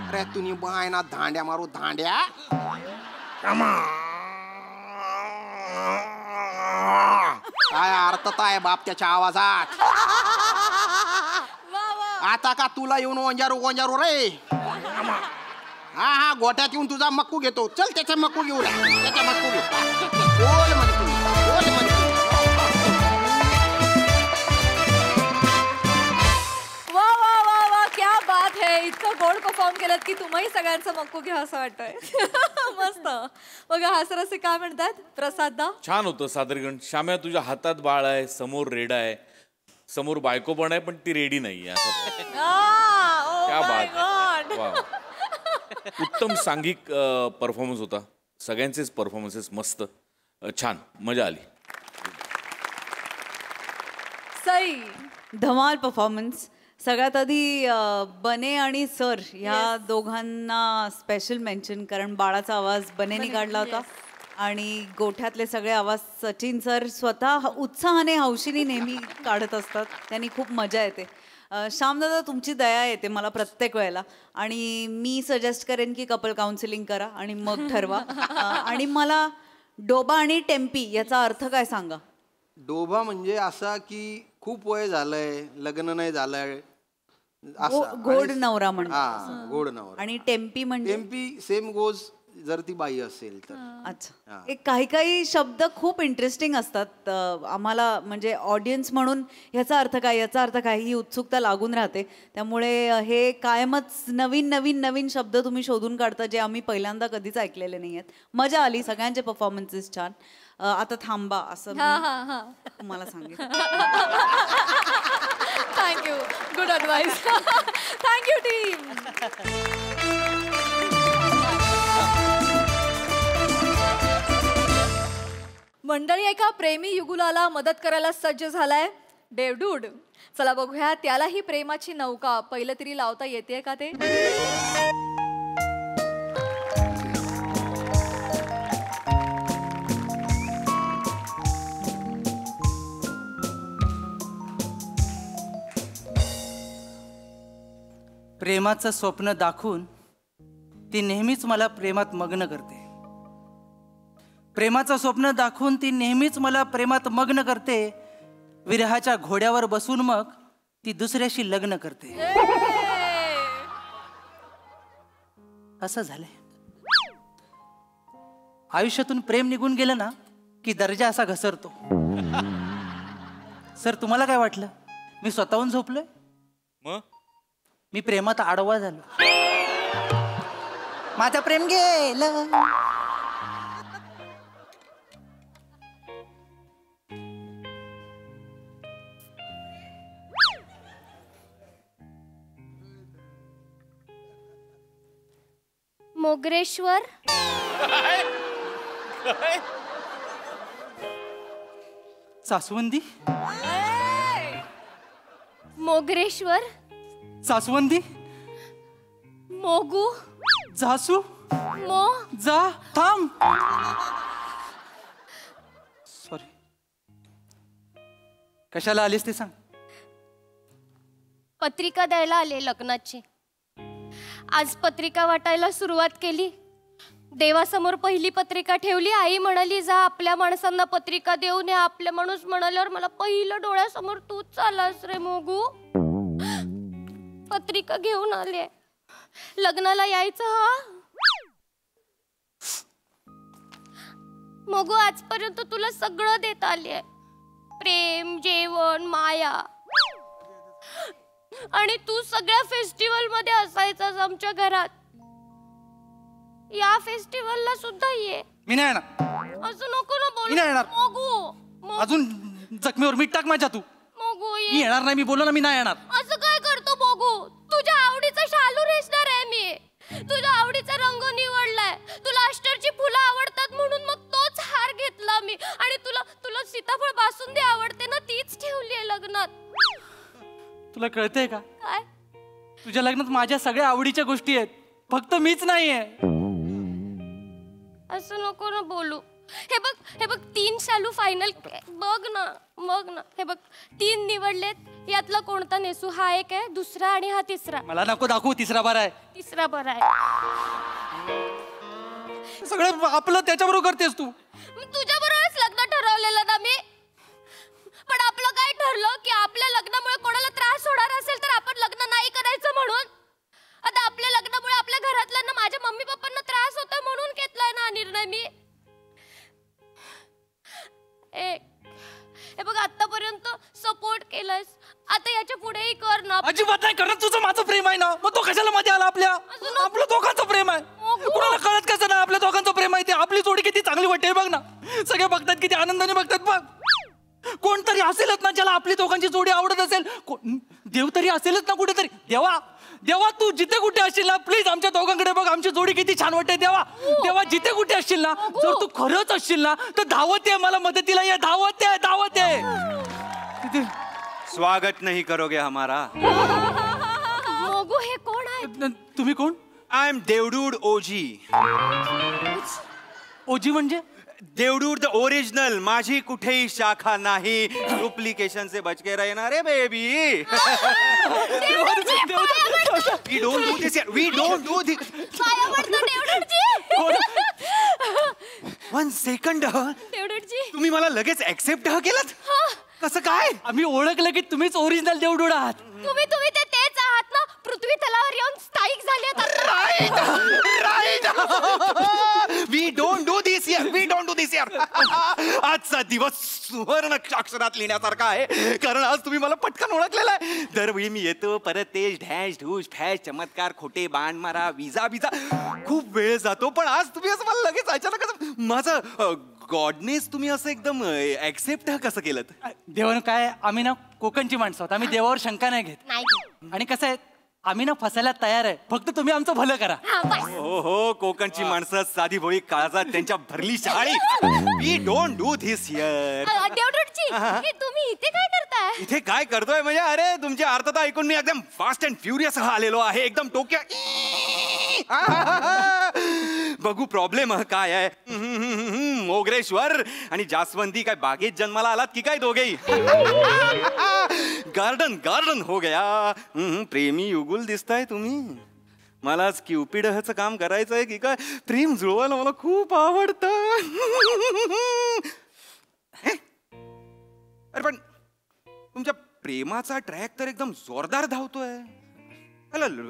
अरे तुम्ही बाय ना धांड्या मारू धांड्या. काय अर्थता आहे बाप त्याच्या आवाजात? आता का तुला येऊन वंजारू रे? हा हा गोठ्यात येऊन तुझा मक्कू घेतो. चल त्याचा मक्कू घेऊ. त्याचा मक्कू घेऊ. बोल म्हणतो बोल म्हणतो. इतकं गोड परफॉर्म केलं की तुम्ही सगळ्यांचं मक्कू घ्या असं वाटतंय. मस्त. बघा हासरसे काय म्हणतात प्रसाददा? छान होतं सादरीकरण. श्याम्या तुझ्या हातात बाळ आहे, समोर रेडा आहे, समोर बायको पण आहे, पण ती रेडी नाहीये. क्या बात. वा. उत्तम सांघिक परफॉर्मन्स होता. सगळ्यांचेच परफॉर्मन्सेस मस्त छान मजा आली. सई धमाल परफॉर्मन्स. सगळ्यात आधी बने आणि सर ह्या दोघांना स्पेशल मेन्शन, कारण बाळाचा आवाज बनेने काढला होता आणि गोठ्यातले सगळे आवाज सचिन सर स्वतः उत्साहाने हौशीने नेहमी काढत असतात. त्यांनी खूप मजा येते. श्यामदादा तुमची दया येते मला प्रत्येक वेळेला आणि मी सजेस्ट करेन की कपल काउन्सिलिंग करा आणि मग ठरवा. आणि मला डोबा आणि टेम्पी याचा अर्थ काय सांगा? डोबा म्हणजे असा की खूप वय झालंय, लग्न नाही झालंय, गोड नवरा म्हणतो हा गोड नवरा. आणि टेम्पी म्हणजे टेम्पी सेम गोज जर ती बाई असेल तर. अच्छा. एक काही काही शब्द खूप इंटरेस्टिंग असतात आम्हाला, म्हणजे ऑडियन्स म्हणून ह्याचा अर्थ काय, याचा अर्थ काय, ही उत्सुकता लागून राहते. त्यामुळे हे कायमच नवीन नवीन नवीन शब्द तुम्ही शोधून काढता जे आम्ही पहिल्यांदा कधीच ऐकलेले नाही आहेत. मजा आली, सगळ्यांचे परफॉर्मन्सेस छान. आता थांबा असं मी तुम्हाला सांगेन. Thank you, good advice. Thank you team. मंडळी एका प्रेमी युगुलाला मदत करायला सज्ज झालाय देवडूड. चला बघूया त्यालाही प्रेमाची नौका पहिलं तरी लावता येते का ते. प्रेमाचं स्वप्न दाखवून ती नेहमीच मला प्रेमात मग्न करते. प्रेमाचं स्वप्न दाखवून ती नेहमीच मला प्रेमात मग्न करते. विरहाच्या घोड्यावर बसून मग ती दुसऱ्याशी लग्न करते. असं झालंय. आयुष्यातून प्रेम निघून गेलं ना की दर्जा असा घसरतो. सर तुम्हाला काय वाटलं मी स्वतःहून झोपलोय? मग मी प्रेमात आडवा झालो. माझं प्रेम गेलं. मोगरेश्वर सासवंदी. मोगरेश्वर सासवंदी. मोगू जासू. मो जा थांब. सॉरी. कशाला आलीस ते सांग. पत्रिका द्यायला आले लग्नाची. आज पत्रिका वाटायला सुरुवात केली. देवासमोर पहिली पत्रिका ठेवली. आई म्हणाली जा आपल्या माणसांना पत्रिका देऊन या. आपल्या माणूस म्हणाल्यावर मला पहिलं डोळ्यासमोर तूच आलास रे मोगू. पत्रिका घेऊन आले. लग्नाला यायचं हा. मोगू आजपर्यंत तुला सगळं देत आले. प्रेम, जेवण, माया. आणि तू सगळ्या फेस्टिवल मध्ये असायचास आमच्या घरात. या फेस्टिवलला सुद्धा ये. मी नाही येणार. असं नको ना बोलू. मी नाही येणार. मोगू अजून जखमीवर मीठ टाक माझ्या. तू मोगू मी ये. येणार नाही. मी बोललो ना मी नाही येणार. असं काय करतो मोगू? तुझ्या आवडीचा शालू नेसणार आहे मी. तुझ्या आवडीचा रंग निवडलाय. तुला अष्टरची फुलं आवडतात म्हणून मग तोच हार घेतला मी. आणि तुला तुला सीताफळ बासुंदी आवडते ना, तीच ठेवली आहे लग्नात. तुला कळतंय का काय? तुझ्या लग्नात माझ्या सगळ्या आवडीच्या गोष्टी आहेत. फक्त मीच नाहीये. असं नको ना बोलू. हे बघ 3 शालू फायनल. बघ ना. हे बघ 3 निवडलेत. यातला कोणता नेसू? हा एक आहे, दुसरा आणि हा तिसरा. मला नको दाखवू. तिसरा बरा आहे. तिसरा बरा आहे. सगळं आपलं त्याच्याबरोबर करतेस तू. तुझ्या बरोबरच लग्न ठरवलेलं ना मी. पण आपलं काय ठरलं की आपल्या लग्नामुळे कोणाला त्रास होणार असेल तर आपण लग्न नाही करायचं म्हणून. आता आपल्या लग्नामुळे आपल्या घरातल्यांना, माझ्या मम्मी पप्पांना त्रास होता म्हणून घेतलाय ना निर्णय मी. हे बघ आतापर्यंत सपोर्ट केलायस, आता याच्या पुढेही कर ना. अजिबात नाही करत. तुझं माझं प्रेम आहे ना, मग तो कशाला मध्ये आला? आपलं दोघांचं प्रेम आहे. कोणाला कळत कसं ना आपल्या दोघांचं प्रेम आहे ते. आपली जोडी किती चांगली वाटते बघ ना. सगळे बघतात किती आनंदाने बघतात बघ. कोणतरी असेलच ना ज्याला आपली दोघांची जोडी आवडत असेल. देव तरी असेलच ना कुठेतरी. देवा तू जिथे कुठे असशील ना प्लीज आमच्या दोघांकडे बघ. आमची जोडी किती छान वाटते. देवा जिथे कुठे असशील ना, जर तू खरंच असशील ना तर धावत ये मला मदतीला. ये धावत ये. स्वागत नहीं करोगे हमारा? मोगू हे कोण आहे? तुम्ही कोण? आई एम देवडूड ओजी. ओजी म्हणजे? देवडूड द ओरिजिनल. माझी कुठेही शाखा नाही. डुप्लिकेशन से बच के रहना रे baby. We don't do this yet. We don't do this. One second. तुम्ही मला लगेच ऍक्सेप्ट केलं? कसं काय? आम्ही ओळखलं की तुम्हीच ओरिजिनल देवडूड आहात. तुम्ही तेच आहात वी डोंट डू दिस यार, वी डोंट डू दिस यार. आजचा दिवस सुवर्ण अक्षरात लिहिण्यासारखा आहे, कारण आज तुम्ही मला पटकन ओळखलेला आहे. दरवेळी मी येतो परत तेच ढॅश ढूश फॅश चमत्कार खोटे बाण मारा विजा बिजा खूप वेळ जातो, पण आज तुम्ही असं मला लगेच अचानक माझं गॉडनेस तुम्ही असं एकदम ऍक्सेप्ट कसं केलं? देवानं काय, आम्ही ना कोकणची माणसं आहोत, आम्ही देवावर शंका नाही घेत. आणि कसं आहे, आम्ही ना फसायला तयार आहे, फक्त तुम्ही आमचं भलं करा. हो हो, कोकणची माणसं साधी भोळी काळजात त्यांच्या भरली शाळी. We don't do this here. तुम्ही इथे काय करताय? इथे काय करतोय म्हणजे, अरे तुमची अर्थता ऐकून मी एकदम फास्ट अँड फ्युरियस आलेलो आहे, एकदम टोक्या. बघू प्रॉब्लेम काय आहे. मोगरेश्वर आणि जास्वंदी काय बागेत जन्माला आलात की काय दोघेही? गार्डन गार्डन हो गया. प्रेमी युगुल दिसताय तुम्ही. मलाच क्युपिडचं काम करायचंय की काय? प्रेम जुळवायला मला खूप आवडतं. अरे पण तुमच्या प्रेमाचा ट्रॅक तर एकदम जोरदार धावतोय.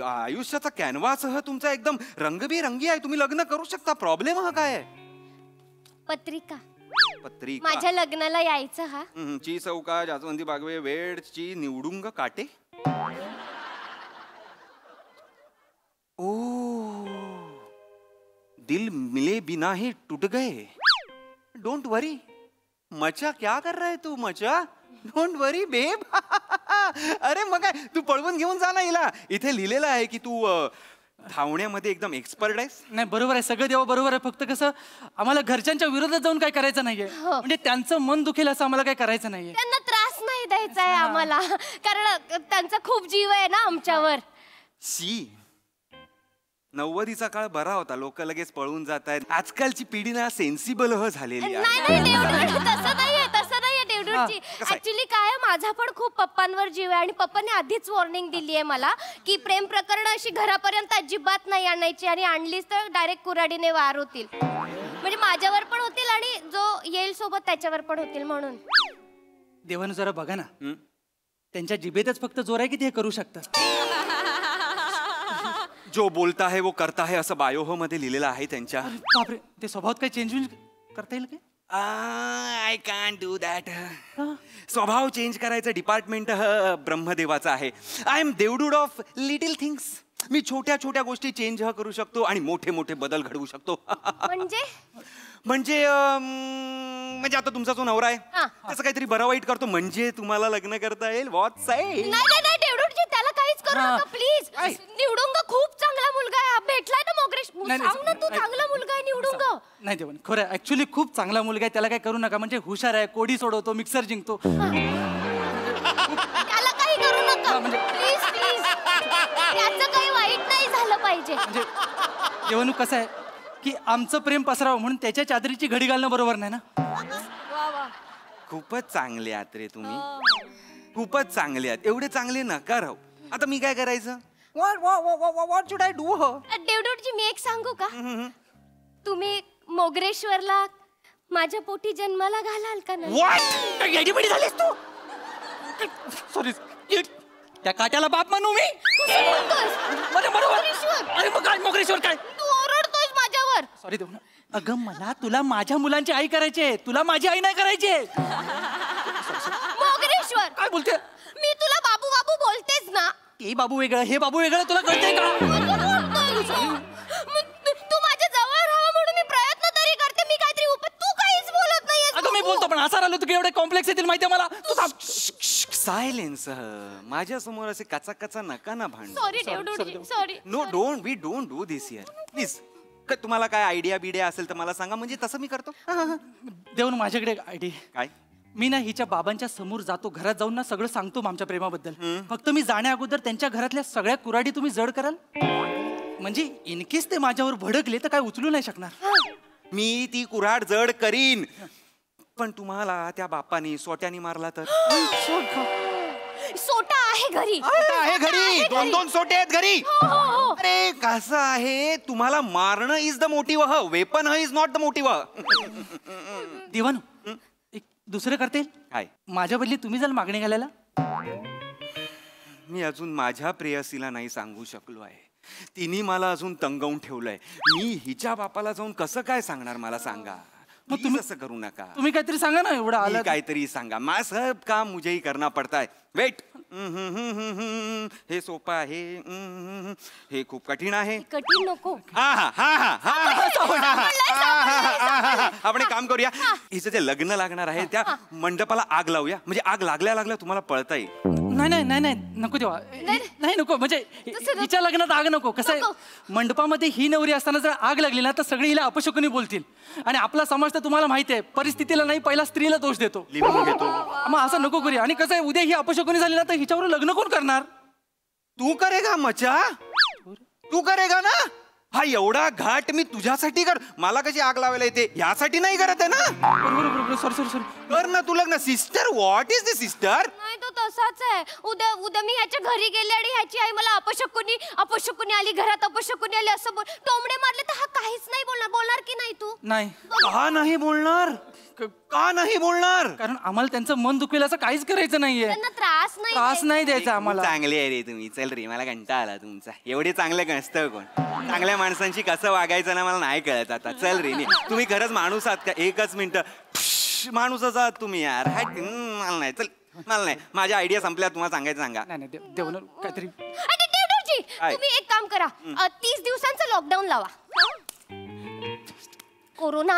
आयुष्याचा कॅनव्हास तुमचा एकदम रंगबिरंगी आहे. तुम्ही लग्न करू शकता. प्रॉब्लेम हा काय आहे? पत्रिका. पत्रिका. माझ्या लग्नाला यायचं हा. ची चौका जास्वंदी बागवे वेडची निवडुंग काटे. ओ दिल मिले बिना ही टूट गए. डोंट वरी. मचा क्या कर रहा है तू? मचा डोंट वरी बेब. अरे मग काय, तू पळवून घेऊन जा ना हिला. इथे लिहिलेलं आहे की तू धावण्यामध्ये एकदम एक्सपर्ट आहेस. नाही बरोबर आहे, सगळं देवा बरोबर आहे. फक्त कसं, आम्हाला घरच्यांच्या विरोधात जाऊन काय करायचं नाहीये. म्हणजे त्यांचं मन दुखेल असं आम्हाला काय करायचं नाहीये. त्यांना त्रास नाही द्यायचा आहे आम्हाला, कारण त्यांचा खूप जीव आहे ना आमच्यावर. शी 90चा काळ बरा होता. लोक लगेच पळून जात आहेत. आजकालची पिढी ना सेन्सिबल झालेली आहे. तसं नाहीये देवडूरजी. ऍक्च्युली काय, माझा पण खूप पप्पांवर जीव आहे आणि पप्पांनी आधीच वॉर्निंग दिली आहे मला की प्रेम प्रकरण अशी घरापर्यंत अजिबात नाही आणायची, आणि आणलीच तर डायरेक्ट कुऱ्हाडीने वार होतील. म्हणजे माझ्यावर पण होतील आणि जो येईल सोबत त्याच्यावर पण होतील. म्हणून देवानं जरा बघा ना, त्यांच्या जिभेतच फक्त जोर आहे की ते करू शकतात. जो बोलता है वो करता है असं बायोहो मध्ये लिहिलेलं आहे त्यांच्या. बापरे, ते स्वभावात काय चेंज होईल करता येईल काय? I can't do that. स्वभाव चेंज करायचं डिपार्टमेंट ब्रह्मदेवाचं आहे. I am Devdoot of little things. मी छोट्या छोट्या गोष्टी चेंज करू शकतो आणि मोठे मोठे बदल घडवू शकतो. म्हणजे आता तुमचा जो नवरा आहे त्याचं काहीतरी बरं वाईट करतो म्हणजे तुम्हाला लग्न करता येईल. What side? नाही देवडूरजी, त्याला काहीच करू नका प्लीज. निवडुंग खूप चांगला मुलगा आहे, भेटलाय ना मोगरेश. सांग ना तू, चांगला मुलगा आहे निवडुंग. नाही देवन, खरं ऍक्च्युली खूप चांगला मुलगा आहे, त्याला काही करू नका. म्हणजे हुशार आहे, कोडी सोडवतो, मिक्सर जिंकतो. त्याला काही करू नका प्लीज प्लीज. त्याचं काही वाईट नाही झालं पाहिजे. म्हणजे देवनू कसं आहे की आमचं प्रेम पसरावं म्हणून त्याच्या चादरीची घडी घालणं बरोबर नाही ना. खूपच चांगले आहात रे तुम्ही, खूपच चांगले आहात. एवढे चांगले नका राहू. आता मी काय करायचं? What should I do? Devdootji, मी एक सांगू का? तुम्ही मोगरेश्वरला माझ्या पोटी जन्माला घालाल का नाही? येडीबिडी झालीस तू? सॉरी, त्या काट्याला बाप म्हणू मी? अरे मग काय मोगरेश्वर काय? तू ओरडतोयस माझ्यावर. सॉरी देव. अगं मला तुला माझ्या मुलांची आई करायची, तुला माझी आई नाही करायची. मोगरेश्वर काय बोलते? मी तुला बाबू बाबू बोलतेस ना. हे बाबू वेगळं, हे बाबू वेगळं, तुला कळतंय का? तू माझ्या जवळ राहावं म्हणून मी प्रयत्न तरी करते. मी काहीतरी तू काहीच बोलत नाहीयेस. अगं मी बोलतो पण असा राहिलो तू एवढे कॉम्प्लेक्स येतील माहितीये मला. तू सायलेन्स. माझ्या समोर असे कचा कचा नका ना भांड. Sorry Devdootji, sorry. No don't, we don't do this here please. तुम्हाला काय आयडिया बिडिया असेल तर मला सांगा, म्हणजे तसं मी करतो. देऊन माझ्याकडे आयडिया काय? मी ना हिच्या बाबांच्या समोर जातो, घरात जाऊन ना सगळं सांगतो आमच्या प्रेमाबद्दल. फक्त मी जाण्या अगोदर त्यांच्या घरातल्या सगळ्या कुऱ्हाडी तुम्ही जड कराल. म्हणजे इनकेस ते माझ्यावर भडकले तर काय उचलू नाही शकणार. मी ती कुऱ्हाड जड करीन, पण तुम्हाला त्या बापानी सोट्यानी मारला तर? सोटा आहे घरी. आहे घरी, 2-2 सोटे आहेत घरी. अरे कसं आहे, तुम्हाला मारणं is the motive, weapon is not the motive. दिवान एक दुसरं करते काय? माझ्या बदली तुम्ही जाल मागणी घालायला. मी अजून माझ्या प्रेयसीला नाही सांगू शकलो आहे. तिने मला अजून तंगवून ठेवलंय. मी हिच्या बापाला जाऊन कसं काय सांगणार मला सांगा. मग तुम्ही असं करू नका. तुम्ही काहीतरी सांगा ना. एवढं आलं काहीतरी सांगा. मा सब काम मुझे ही करना पड़ता है. वेट. हे सोपं आहे. हे खूप कठीण आहे. कठीण नको. आपण एक काम करूया. हिचं जे लग्न लागणार आहे त्या मंडपाला आग लावूया. म्हणजे आग लागल्या लागल्या तुम्हाला पळता येईल. नाही नाही नाही नाही नको तेव्हा. नाही नको. म्हणजे हिच्या लग्नात आग नको. कसं आहे मंडपामध्ये ही नवरी असताना जर आग लागली ना तर सगळे हिला अपशकुनी बोलतील. आणि आपला समाज तर तुम्हाला माहिती आहे परिस्थितीला नाही पहिला स्त्रीला दोष देतो. लिहून घेतो. मग असं नको करूया. आणि कसं आहे उद्या ही अपशकुनी झाली ना तर हिच्यावर लग्न कोण करणार. तू करेगा मचा. तू करेगा ना. हा एवढा घाट मी तुझ्यासाठी कर. मला कशी आग लावायला येते यासाठी नाही करत आहे ना. सॉरी कर ना तू लग्न. Sister what is the sister. नाही तो तसाच आहे. उद्या मी ह्याच्या घरी गेले आणि ह्याची आई मला अपशकुनी आली घरात अपशकुनी आली असं बोल टोमडे मारले तर हा काहीच नाही बोलणार की नाही तू. नाही. का नाही बोलणार. का नाही बोलणार. कारण आम्हाला त्यांचं मन दुखेल असं काहीच करायचं नाहीये. त्यांना त्रास नाही द्यायचा आम्हाला. चांगले आहे रे तुम्ही. चल रे मला कंटाळा आला तुमचा. एवढे चांगले नसतं कोण. चांगल्या माणसांशी कसं वागायचं ना मला नाही कळत आता. चल रे तुम्ही खरंच माणूस आहात का. एकच मिनिट. माणूसच आहात तुम्ही यार. मला नाही. चल मला नाही. माझ्या आयडिया संपल्या. तुम्हाला सांगायचं सांगा. नाही देवनर काहीतरी. तुम्ही एक काम करा 30 दिवसांचं लॉकडाऊन लावा. कोरोना.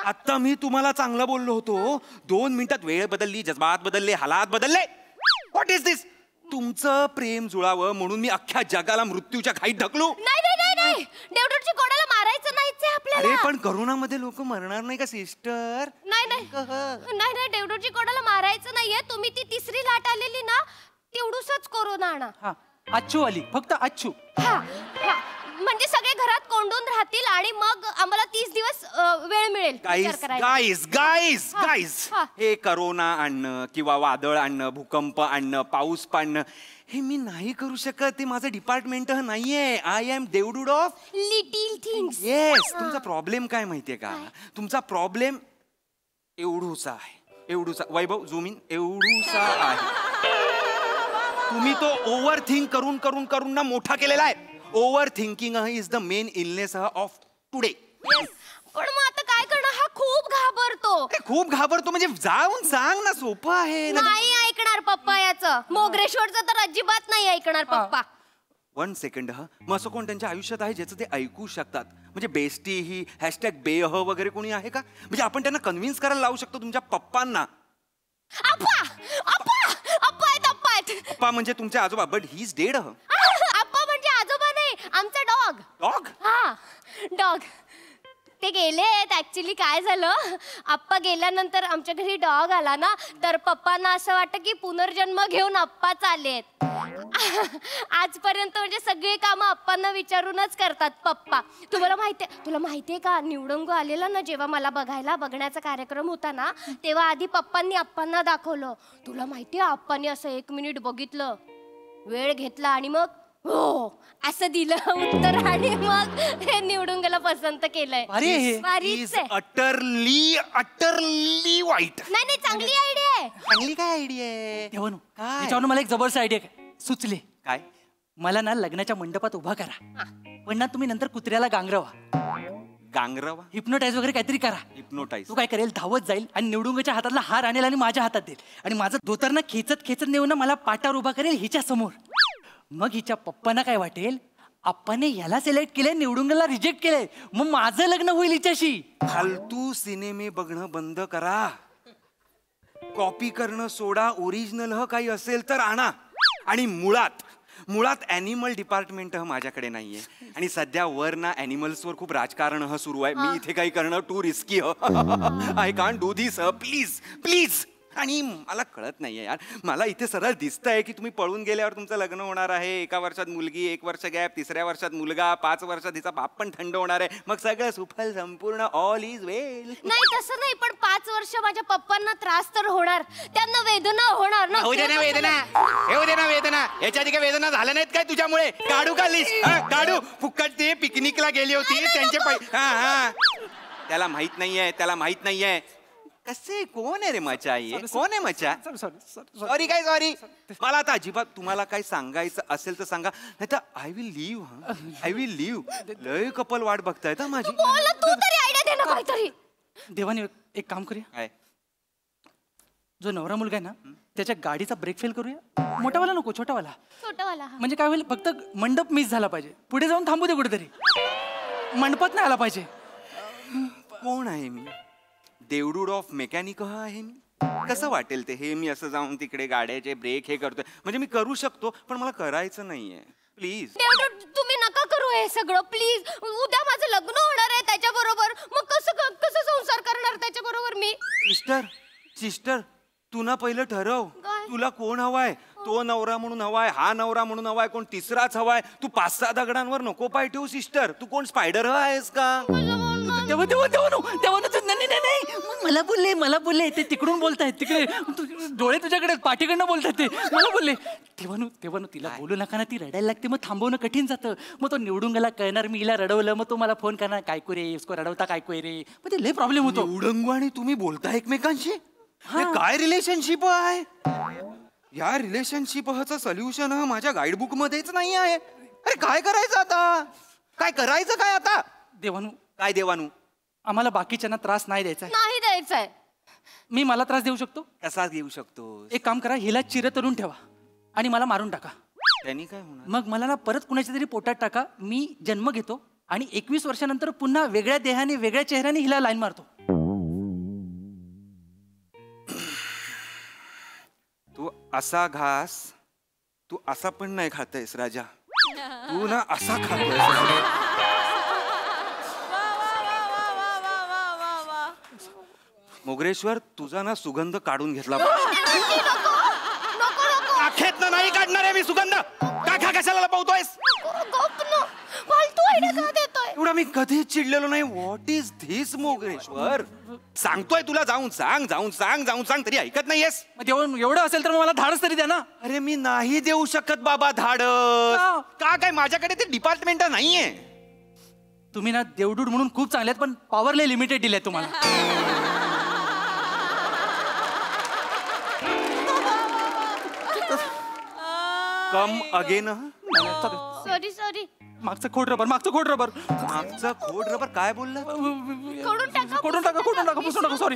आता मी तुम्हाला चांगलं बोललो होतो. 2 मिनिटात वेळ बदलली जज्बात बदलले हालात बदलले. व्हॉट इज दिस. तुमचं प्रेम जुळावं म्हणून मी अख्ख्या जगाला मृत्यूच्या घाईत ढकलू. नाही देवडूरची कोणाला मारायचं नाहीच आहे आपल्याला. अरे पण करोनामध्ये लोक मरणार नाही का सिस्टर. नाही देवडूरची कोणाला मारायचं नाहीये. तुम्ही ती तिसरी लाट आलेली ना तेवढूसच कोरोना आणा. अच्छू आली फक्त अच्छू. म्हणजे सगळे घरात कोंडून राहतील आणि मग आम्हाला 30 दिवस वेळ मिळेल. गाईज हे करोना आणणं किंवा वादळ आणणं भूकंप आणणं पाऊस पाडणं हे मी नाही करू शकत. ते माझं डिपार्टमेंट नाहीये. I am Devdoot of little things. Yes. तुमचा प्रॉब्लेम काय माहितीये का. तुमचा प्रॉब्लेम एवढूसा आहे. एवढूसा. वैभव झूम इन. एवढूसा आहे. तुम्ही तो ओव्हर थिंक करून करून करून ना मोठा केलेला आहे. Over thinking is the main illness of today. पण मग आता काय करणार. हा खूप घाबरतो. खूप घाबरतो म्हणजे जाऊन सांग ना. सोपं आहे. नाही ऐकणार पप्पा याचं. मोगरेश्वरचं तर अजिबात नाही ऐकणार पप्पा. 1 सेकंड. मग असं कोण त्यांच्या आयुष्यात आहे ज्याचं ते ऐकू शकतात. म्हणजे बेस्टी ही हॅशटॅग बेह वगैरे कोणी आहे का. म्हणजे आपण त्यांना कन्व्हिन्स करायला लावू शकतो तुमच्या पप्पांना. पप्पा म्हणजे तुमचे आजोबा. But he is dead. आप्पा म्हणजे आजोबा नाही आमचा डॉग. डॉग ते गेलेत. ऍक्च्युली काय झालं आप्पा गेल्यानंतर आमच्या घरी डॉग आला ना तर पप्पांना असं वाटतं की पुनर्जन्म घेऊन आप्पाच आलेत. आजपर्यंत म्हणजे सगळी कामं आप्पांना विचारूनच करतात पप्पा. तुला माहितीये का निवडुंग आलेला ना जेव्हा मला बघण्याचा कार्यक्रम होता ना तेव्हा आधी पप्पांनी आप्पांना दाखवलं. तुला माहितीये आप्पांनी असं 1 मिनिट बघितलं वेळ घेतला आणि मग हो असं दिलं उत्तर आणि मग हे निवडुंगला पसंत केलंय. अटरली वाईट. नाही चांगली आयडिया आहे. चांगली काय आयडिया आहे. त्याच्यावरून मला एक जबरदस्त आयडिया सुचले. काय. मला ना लग्नाच्या मंडपात उभा करा पण ना तुम्ही नंतर कुत्र्याला गांगरवा हिप्नोटाईज वगैरे काहीतरी करा. हिप्नोटाईज. तू काय करेल धावत जाईल आणि निवडुंगाच्या हातातला हार आणेल आणि माझ्या हातात देईल आणि माझं धोतर खेचत नेऊन ना मला पाटावर उभा करेल हिच्या समोर. मग हिच्या पप्पांना काय वाटेल आप्पाने ह्याला सिलेक्ट केले निवडुंगला रिजेक्ट केले मग माझं लग्न होईल हिच्याशी. फालतू सिनेमे बघणं बंद करा. कॉपी करणं सोडा. ओरिजिनल काही असेल तर आणा. आणि मुळात ॲनिमल डिपार्टमेंट माझ्याकडे नाहीये आणि सध्या वर ना ॲनिमल्सवर खूप राजकारण सुरू आहे. मी इथे काही करणं to risky. I can't do this. Please. आणि मला कळत नाहीये यार. मला इथे सरळ दिसतंय की तुम्ही पळून गेल्यावर तुमचं लग्न होणार आहे. 1 वर्षात मुलगी 1 वर्ष गॅप 3ऱ्या वर्षात मुलगा 5 वर्षात तिचा बाप पण थंड होणार आहे. मग सगळं सुफल संपूर्ण ऑल इज वेल. नाही तसं नाही पण 5 वर्ष माझ्या पप्पांना त्रास तर होणार. त्यांना वेदना होणार ना. येऊ दे ना वेदना. याच्या आधी काय वेदना झाल्या नाहीत काय तुझ्यामुळे. काढू का लिस्ट. काढू. फुकट ते पिकनिकला गेली होती त्यांचे त्याला माहित नाहीये. कसे कोण आहे रे मचा? कोण आहे मचा? सॉरी काय सॉरी. मला आता अजिबात तुम्हाला काय सांगायचं असेल तर सांगा, नाही तर I will leave. I will leave. लय कपल वाट बघतायत माझी. तू तरी आयडिया दे ना काहीतरी. देवाने एक काम करूया. काय? जो नवरा मुलगा आहे ना त्याच्या गाडीचा ब्रेक फेल करूया. मोठावाला नको, छोटावाला. छोटावाला. म्हणजे काय होईल, फक्त मंडप मिस झाला पाहिजे. पुढे जाऊन थांबू दे कुठेतरी. मंडपात नाही आला पाहिजे. कोण आहे मी? देवडूड ऑफ मेकॅनिक आहे मी. कसं वाटेल ते हे मी असं जाऊन तिकडे गाड्याचे ब्रेक हे करतोय. म्हणजे मी करू शकतो पण मला करायचं नाहीये. प्लीज तुम्ही नका करू हे सगळं प्लीज. उद्या माझं लग्न होणार आहे त्याच्या बरोबर. मग कसं कसं संसार करणार त्याच्या बरोबर मी? सिस्टर तू ना पहिलं ठरव तुला कोण हवाय. तो नवरा म्हणून हवाय, हा नवरा म्हणून हवाय, कोण तिसराच हवाय. तू 5-6 दगडांवर नको पाय ठेवू सिस्टर. तू कोण स्पायडर आहेस का? मला बोलले ते तिकडून बोलतायत. तिकडे डोळे तुझ्याकडे पाठीकडनं बोलतात ते. मला बोलले तेव्हा तिला बोलू नका ना, ती रडायला लागते. मग थांबवणं कठीण जातं. मग तो निवडून गेला कळणार मी हिला रडवलं. मग तो मला फोन करणार कायको रे इसको रडवता कायको रे. मग ते लय प्रॉब्लेम होतो. उडंगू आणि तुम्ही बोलता एकमेकांशी. काय रिलेशनशिप आहे या? रिलेशनशिपचं सोल्युशन माझ्या गाईडबुक मध्येच नाही आहे. अरे काय करायचं आता? काय करायचं काय आता? देवानू. काय देवानू? आम्हाला बाकीच्यांना त्रास नाही द्यायचा. नाही द्यायचा. मी मला त्रास देऊ शकतो. कसा देऊ शकतो? एक काम करा, हिला चिरतरून ठेवा आणि मला मारून टाका. त्यांनी काय होणार? मग मला ना परत कुणाच्या तरी पोटात टाका. मी जन्म घेतो आणि 21 वर्षानंतर पुन्हा वेगळ्या देहाने वेगळ्या चेहऱ्याने हिला लाईन मारतो. तू असा घास तू असा पण नाही खातेस राजा. तू ना असा खातोय. मोगरेश्वर तुझा ना सुगंध काढून घेतला. आखेत ना नाही काढणार आहे मी सुगंध. का कशाला लपवतोयस? एवढा मी कधीच चिडलेलो नाही. What is this Mogreshwar? सांगतोय तुला जाऊन सांग तरी ऐकत नाहीयेस. एवढं असेल तर मला धाडस तरी द्या ना. अरे मी नाही देऊ शकत बाबा धाडस. का काय माझ्याकडे ते डिपार्टमेंट नाहीये. तुम्ही ना देवडूड म्हणून खूप चांगले आहेत पण पॉवरले लिमिटेड दिले तुम्हाला. Come again. सॉरी मागचं खोड रबर. काय बोलला? खोडून टाका सॉरी.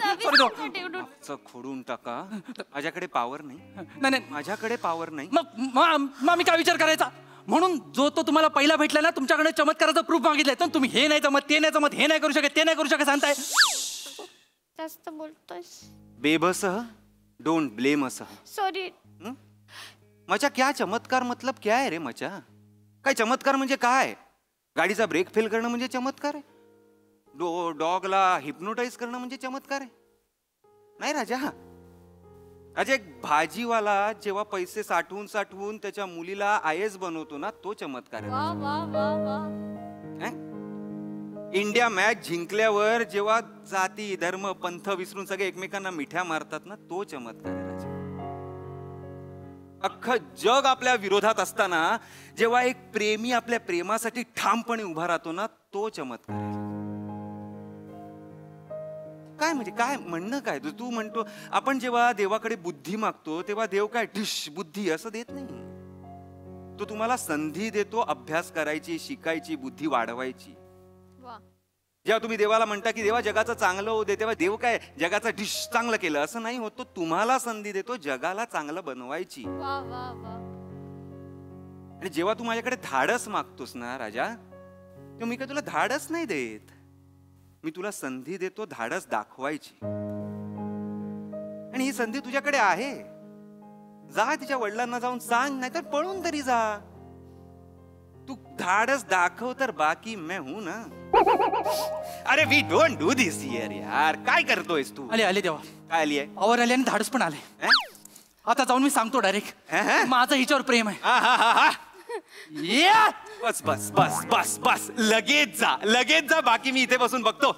खोडून टाका. माझ्याकडे पावर नाही. माझ्याकडे पावर नाही. मग मी काय विचार करायचा? म्हणून जो तो तुम्हाला पहिला भेटला ना तुमच्याकडे चमत्काराचा प्रूफ मागितलाय तर तुम्ही हे नाही जमत, ते नाही जमत, हे नाही करू शकत, ते नाही करू शकत सांगताय. जास्त बोलतोय. बेबस डोंट ब्लेम अस. सॉरी. मचा क्या चमत्कार मतलब क्या आहे रे मचा? काय चमत्कार म्हणजे काय? गाडीचा ब्रेक फेल करणं म्हणजे चमत्कार आहे? डॉगला हिप्नोटाइज करणं म्हणजे चमत्कार आहे? नाही राजा. अजय एक भाजीवाला जेव्हा पैसे साठवून त्याच्या मुलीला IAS बनवतो ना तो चमत्कार आहे. इंडिया मॅच जिंकल्यावर जेव्हा जाती धर्म पंथ विसरून सगळे एकमेकांना मिठ्या मारतात ना तो चमत्कार आहे राजा. अख्खं जग आपल्या विरोधात असताना जेव्हा एक प्रेमी आपल्या प्रेमासाठी ठामपणे उभा राहतो ना तो चमत्कार आहे. काय म्हणजे काय म्हणणं काय? तू म्हणतो आपण जेव्हा देवाकडे बुद्धी मागतो तेव्हा देव काय डिश बुद्धी असं देत नाही. तो तुम्हाला संधी देतो अभ्यास करायची, शिकायची, बुद्धी वाढवायची. जेव्हा तुम्ही देवाला म्हणता की देवा जगाचं चांगलं होऊ दे तेव्हा देव काय जगाचं डिश चांगलं केलं असं नाही होत. तो तुम्हाला संधी देतो जगाला चांगलं बनवायची. आणि जेव्हा तू माझ्याकडे धाडस मागतोस ना राजा तेव्हा मी काय तुला धाडस नाही देत. मी तुला संधी देतो धाडस दाखवायची. आणि ही संधी तुझ्याकडे आहे. जा तिच्या वडिलांना जाऊन सांग, नाही तर पळून तरी जा. तू धाडस दाखव तर बाकी मैं हूं ना. अरे we don't do this here यार. काय करतोयस तू? आले देवा. काय आली आहे? पावर आली आणि धाडस पण आले. आता जाऊन मी सांगतो डायरेक्ट माझं हिच्यावर प्रेम आहे. बस बस बस बस बस लगेच जा. बाकी मी इथे बसून बघतो.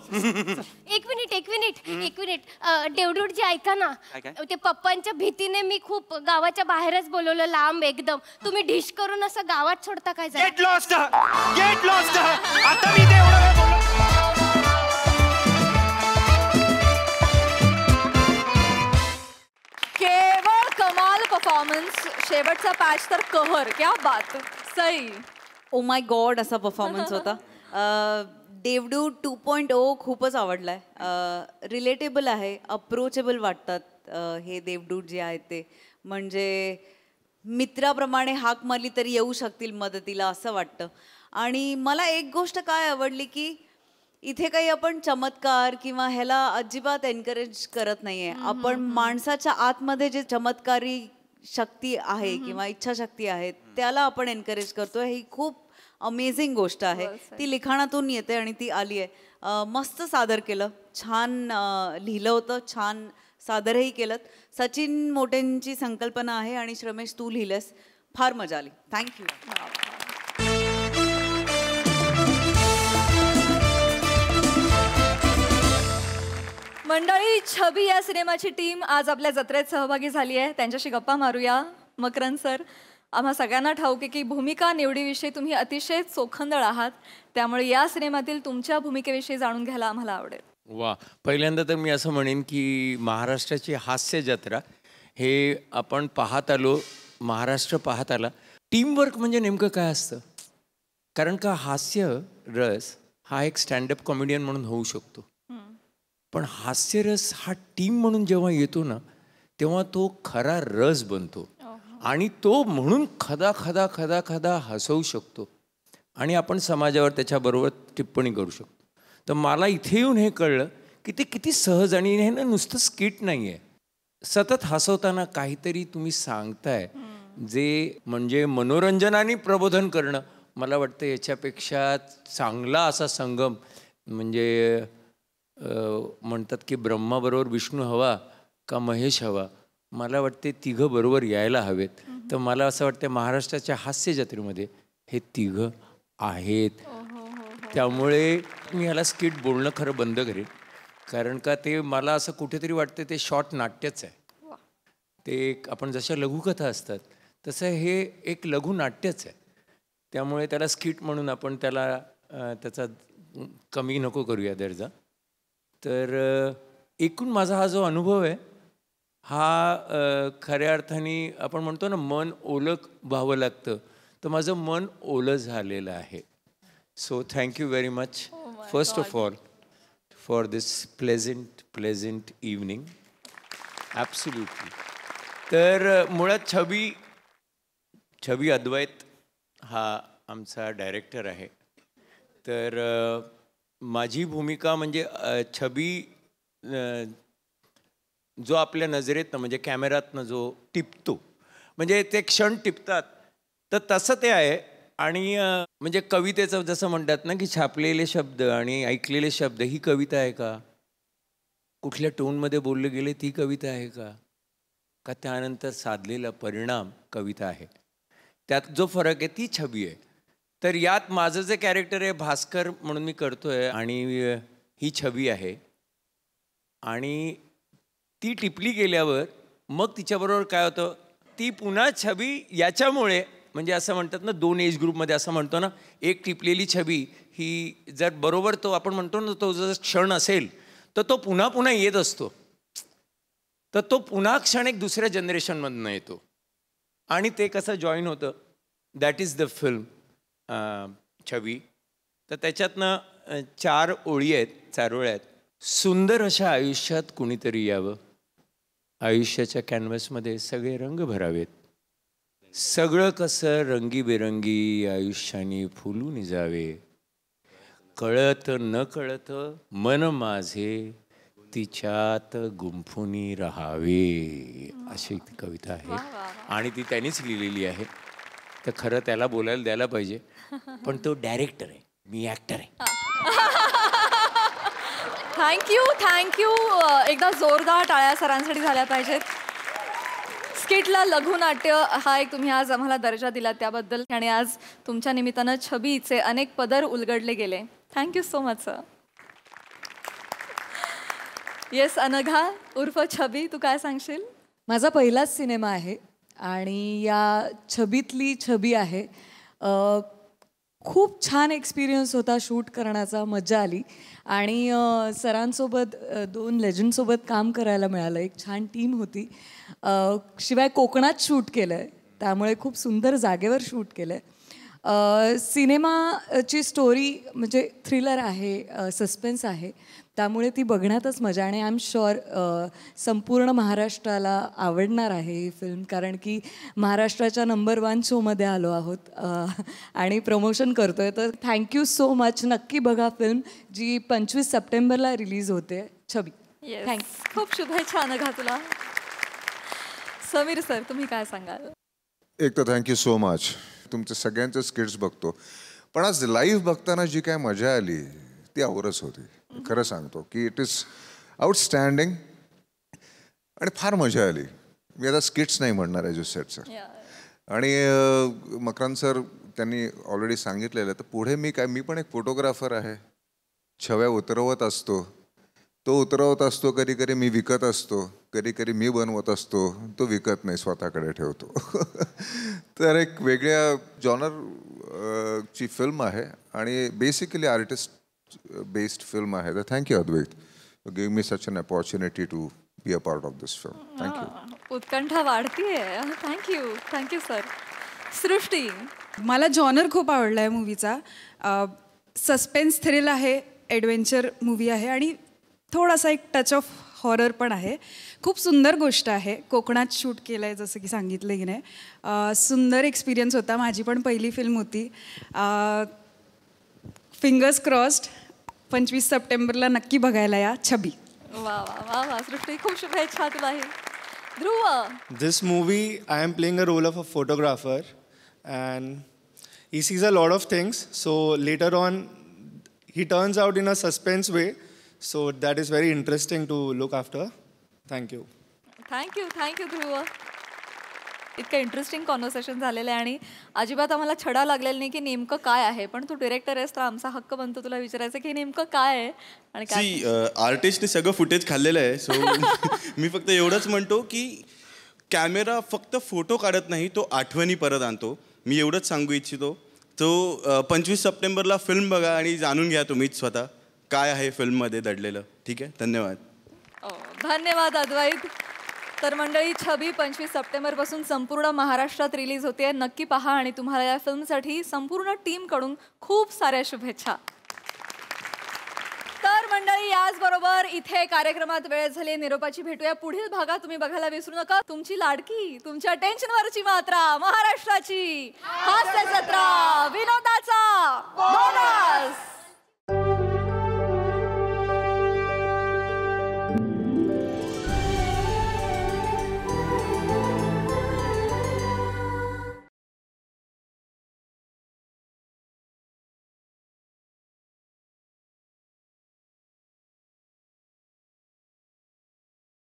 एक मिनिट देवडूड जी ऐका ना. ते पप्पांच्या भीतीने मी खूप गावाच्या बाहेरच बोलवलं लांब एकदम. तुम्ही डिश करून असं गावात सोडता काय? Get lost. आता मी ते एवढं पॅच तर कहर, क्या बात. सई. ओ माय गॉड असा परफॉर्मन्स होता. देवडूत 2.0 खूपच आवडलाय. रिलेटेबल आहे, अप्रोचेबल वाटतात हे देवडूत जे आहेत ते. म्हणजे मित्राप्रमाणे हाक मारली तरी येऊ शकतील मदतीला असं वाटतं. आणि मला एक गोष्ट काय आवडली की इथे काही आपण चमत्कार किंवा ह्याला अजिबात एनकरेज करत नाहीये. आपण माणसाच्या आतमध्ये जे चमत्कारी शक्ती आहे किंवा इच्छाशक्ती आहे त्याला आपण एनकरेज करतोय. ही खूप अमेझिंग गोष्ट आहे. ती लिखाणातून येते आणि ती आली आहे. मस्त सादर केलं, छान लिहिलं होतं, छान सादरही केलं. सचिन मोटेंची संकल्पना आहे आणि श्रमेश तू लिहिलंस, फार मजा आली. थँक्यू. मंडळी, छबी या सिनेमाची टीम आज आपल्या जत्रेत सहभागी झाली आहे. त्यांच्याशी गप्पा मारूया. मकरंद सर, आम्हा सगळ्यांना ठाऊक आहे की भूमिका निवडीविषयी तुम्ही अतिशय चोखंदळ आहात, त्यामुळे या सिनेमातील तुमच्या भूमिकेविषयी जाणून घ्यायला आम्हाला आवडेल. वा, पहिल्यांदा तर मी असं म्हणेन की महाराष्ट्राची हास्य जत्रा हे आपण पाहत आलो, महाराष्ट्र पाहत आला. टीमवर्क म्हणजे नेमकं काय असतं? कारण का हास्य रस हा एक स्टँडअप कॉमेडियन म्हणून होऊ शकतो, पण हास्यरस हा टीम म्हणून जेव्हा येतो ना तेव्हा तो खरा रस बनतो आणि तो म्हणून खदा खदा खदा खदा हसवू शकतो आणि आपण समाजावर त्याच्याबरोबर टिप्पणी करू शकतो. तर मला इथे येऊन हे कळलं की ते किती सहज आणि हे ना नुसतं स्किट नाही आहे, सतत हसवताना काहीतरी तुम्ही सांगताय जे म्हणजे मनोरंजन आणि प्रबोधन करणं. मला वाटतं याच्यापेक्षा चांगला असा संगम म्हणजे म्हणतात की ब्रह्माबरोबर विष्णू हवा का महेश हवा, मला वाटते तिघं बरोबर यायला हवेत. तर मला असं वाटतं महाराष्ट्राच्या हास्य जत्रेमध्ये हे तिघं आहेत. त्यामुळे मी ह्याला स्किट बोलणं खरं बंद करेन, कारण का ते मला असं कुठेतरी वाटतं ते शॉर्ट नाट्यच आहे. ते एक आपण जशा लघुकथा असतात तसं हे एक लघु नाट्यच आहे. त्यामुळे त्याला स्किट म्हणून आपण त्याला त्याचा कमी नको करूया दर्जा. तर एकूण माझा हा जो अनुभव आहे हा खऱ्या अर्थाने आपण म्हणतो ना मन ओलं व्हावं लागतं, तर माझं मन ओलं झालेलं आहे. So thank you very much first of all for this pleasant evening. Absolutely. तर मुळात छबी अद्वैत हा आमचा डायरेक्टर आहे. तर माझी भूमिका म्हणजे छबी जो आपल्या नजरेतनं म्हणजे कॅमेऱ्यातनं जो टिपतो, म्हणजे ते क्षण टिपतात, तर तसं ते आहे. आणि म्हणजे कवितेचं जसं म्हणतात ना की छापलेले शब्द आणि ऐकलेले शब्द ही कविता आहे का, कुठल्या टोनमध्ये बोलले गेले ती कविता आहे का त्यानंतर साधलेला परिणाम कविता आहे, त्यात जो फरक आहे ती छबी आहे. तर यात माझं जे कॅरेक्टर आहे भास्कर म्हणून मी करतोय आणि ही छबी आहे. आणि ती टिपली गेल्यावर मग तिच्याबरोबर काय होतं, ती पुन्हा छबी याच्यामुळे म्हणजे असं म्हणतात ना दोन एज ग्रुपमध्ये असं म्हणतो ना, एक टिपलेली छबी ही जर बरोबर तो आपण म्हणतो ना तो जर क्षण असेल तर तो पुन्हा पुन्हा येत असतो, तर तो पुन्हा क्षण एक दुसऱ्या जनरेशनमधनं येतो आणि ते कसं जॉईन होतं. दॅट इज द फिल्म छबी. तर त्याच्यातनं 4 ओळी आहेत, 4 ओळ्या आहेत. सुंदर अशा आयुष्यात कुणीतरी यावं, आयुष्याच्या कॅनव्हसमध्ये सगळे रंग भरावेत, सगळं कसं रंगीबेरंगी आयुष्याने फुलून जावे, कळत न कळत मन माझे तिच्यात गुंफुनी राहावे, अशी ती कविता आहे आणि ती त्यांनीच लिहिलेली आहे. तर खरं त्याला बोलायला द्यायला पाहिजे, पण तो डायरेक्टर आहे, मी ॲक्टर आहे. थँक्यू. एकदा जोरदार टाळ्या सरांसाठी झाल्या पाहिजेत. स्किटला लघुनाट्य हा एक तुम्ही आज आम्हाला दर्जा दिला त्याबद्दल, आणि आज तुमच्या निमित्तानं छबीचे अनेक पदर उलगडले गेले. Thank you so much sir. Yes Anagha उर्फ छबी, तू काय सांगशील? माझा पहिलाच सिनेमा आहे आणि या छबीतली छबी आहे. खूप छान एक्सपिरियन्स होता शूट करण्याचा, मजा आली आणि सरांसोबत 2 लेजंडसोबत काम करायला मिळालं. एक छान टीम होती. शिवाय कोकणात शूट केलं आहे, त्यामुळे खूप सुंदर जागेवर शूट केलं आहे. सिनेमाची स्टोरी म्हणजे थ्रिलर आहे, सस्पेन्स आहे, त्यामुळे ती बघण्यातच मजा. आणि आय एम शुअर संपूर्ण महाराष्ट्राला आवडणार आहे ही फिल्म, कारण की महाराष्ट्राच्या नंबर 1 शोमध्ये आलो आहोत आणि प्रमोशन करतोय. तर थँक्यू सो मच. नक्की बघा फिल्म, जी 25 सप्टेंबरला रिलीज होते. छबी. थँक्स. खूप शुभेच्छा अनघा तुला. समीर सर, तुम्ही काय सांगाल? एक तर थँक्यू सो मच. तुमचे सगळ्यांचे स्किट्स बघतो, पण आज लाईव्ह बघताना जी काय मजा आली ती औरच होती. खरं सांगतो की इट इज आउटस्टँडिंग आणि फार मजा आली. मी आता स्किट्स नाही म्हणणार आहे जो सेटचं. आणि मकरंद सर त्यांनी ऑलरेडी सांगितलेलं, तर पुढे मी पण एक फोटोग्राफर आहे. छव्या उतरवत असतो, तो उतरवत असतो, कधी कधी मी विकत असतो, कधी कधी मी बनवत असतो, तो विकत नाही, स्वतःकडे ठेवतो. तर एक वेगळ्या जॉनर ची फिल्म आहे आणि बेसिकली आर्टिस्ट बेस्ड फिल्म आहे. तर thank you Advait, give me such an opportunity to be a part of this film. Thank you. उत्कंठा वाढतीये. Thank you sir. सृष्टी, मला जॉनर खूप आवडला आहे मूवीचा. सस्पेन्स थ्रिल आहे, ॲडव्हेंचर मूवी आहे आणि थोडासा एक टच ऑफ हॉरर पण आहे. खूप सुंदर गोष्ट आहे. कोकणात शूट केलं आहे जसं की सांगितलं की नाही. सुंदर एक्सपिरियन्स होता. माझी पण पहिली फिल्म होती. फिंगर्स क्रॉस्ड 25 सप्टेंबरला नक्की बघायला या. छबी. वा वा वा वा. सृष्टी, खूप शुभेच्छा तुलाही. ध्रुव, This movie, I am playing a role of a photographer, and he sees a lot of things. So later on, he turns out in a suspense way. So that is very interesting to look after. Thank you. Thank you Dhruv. इतकं interesting conversation झालेलं आहे आणि अजिबात आम्हाला छडा लागलेला नाही की नेमकं काय आहे, पण तू डिरेक्टर आहेस तर आमचा हक्क बनतो तुला विचारायचं की नेमकं काय आहे आणि काय. आर्टिस्टने सगळं फुटेज खाल्लेलं आहे. सो मी फक्त एवढंच म्हणतो की कॅमेरा फक्त फोटो काढत नाही, तो आठवणी परत आणतो. मी एवढंच सांगू इच्छितो. तो 25 सप्टेंबरला फिल्म बघा आणि जाणून घ्या तुम्हीच स्वतः काय आहे फिल्ममध्ये दडलेलं. ठीक आहे, धन्यवाद. धन्यवाद अद्वैत. तर मंडळी, छबी 25 सप्टेंबरपासून संपूर्ण महाराष्ट्रात रिलीज होते. नक्की पहा आणि तुम्हाला या फिल्मसाठी संपूर्ण टीमकडून खूप साऱ्या शुभेच्छा. तर मंडळी, याचबरोबर इथे कार्यक्रमात वेळ झाली निरोपाची. भेटूया पुढील भागात. तुम्ही बघायला विसरू नका तुमची लाडकी, तुमच्या टेन्शनवरची मात्रा, महाराष्ट्राची हास्य जत्रा, विनोदाचा बोनस.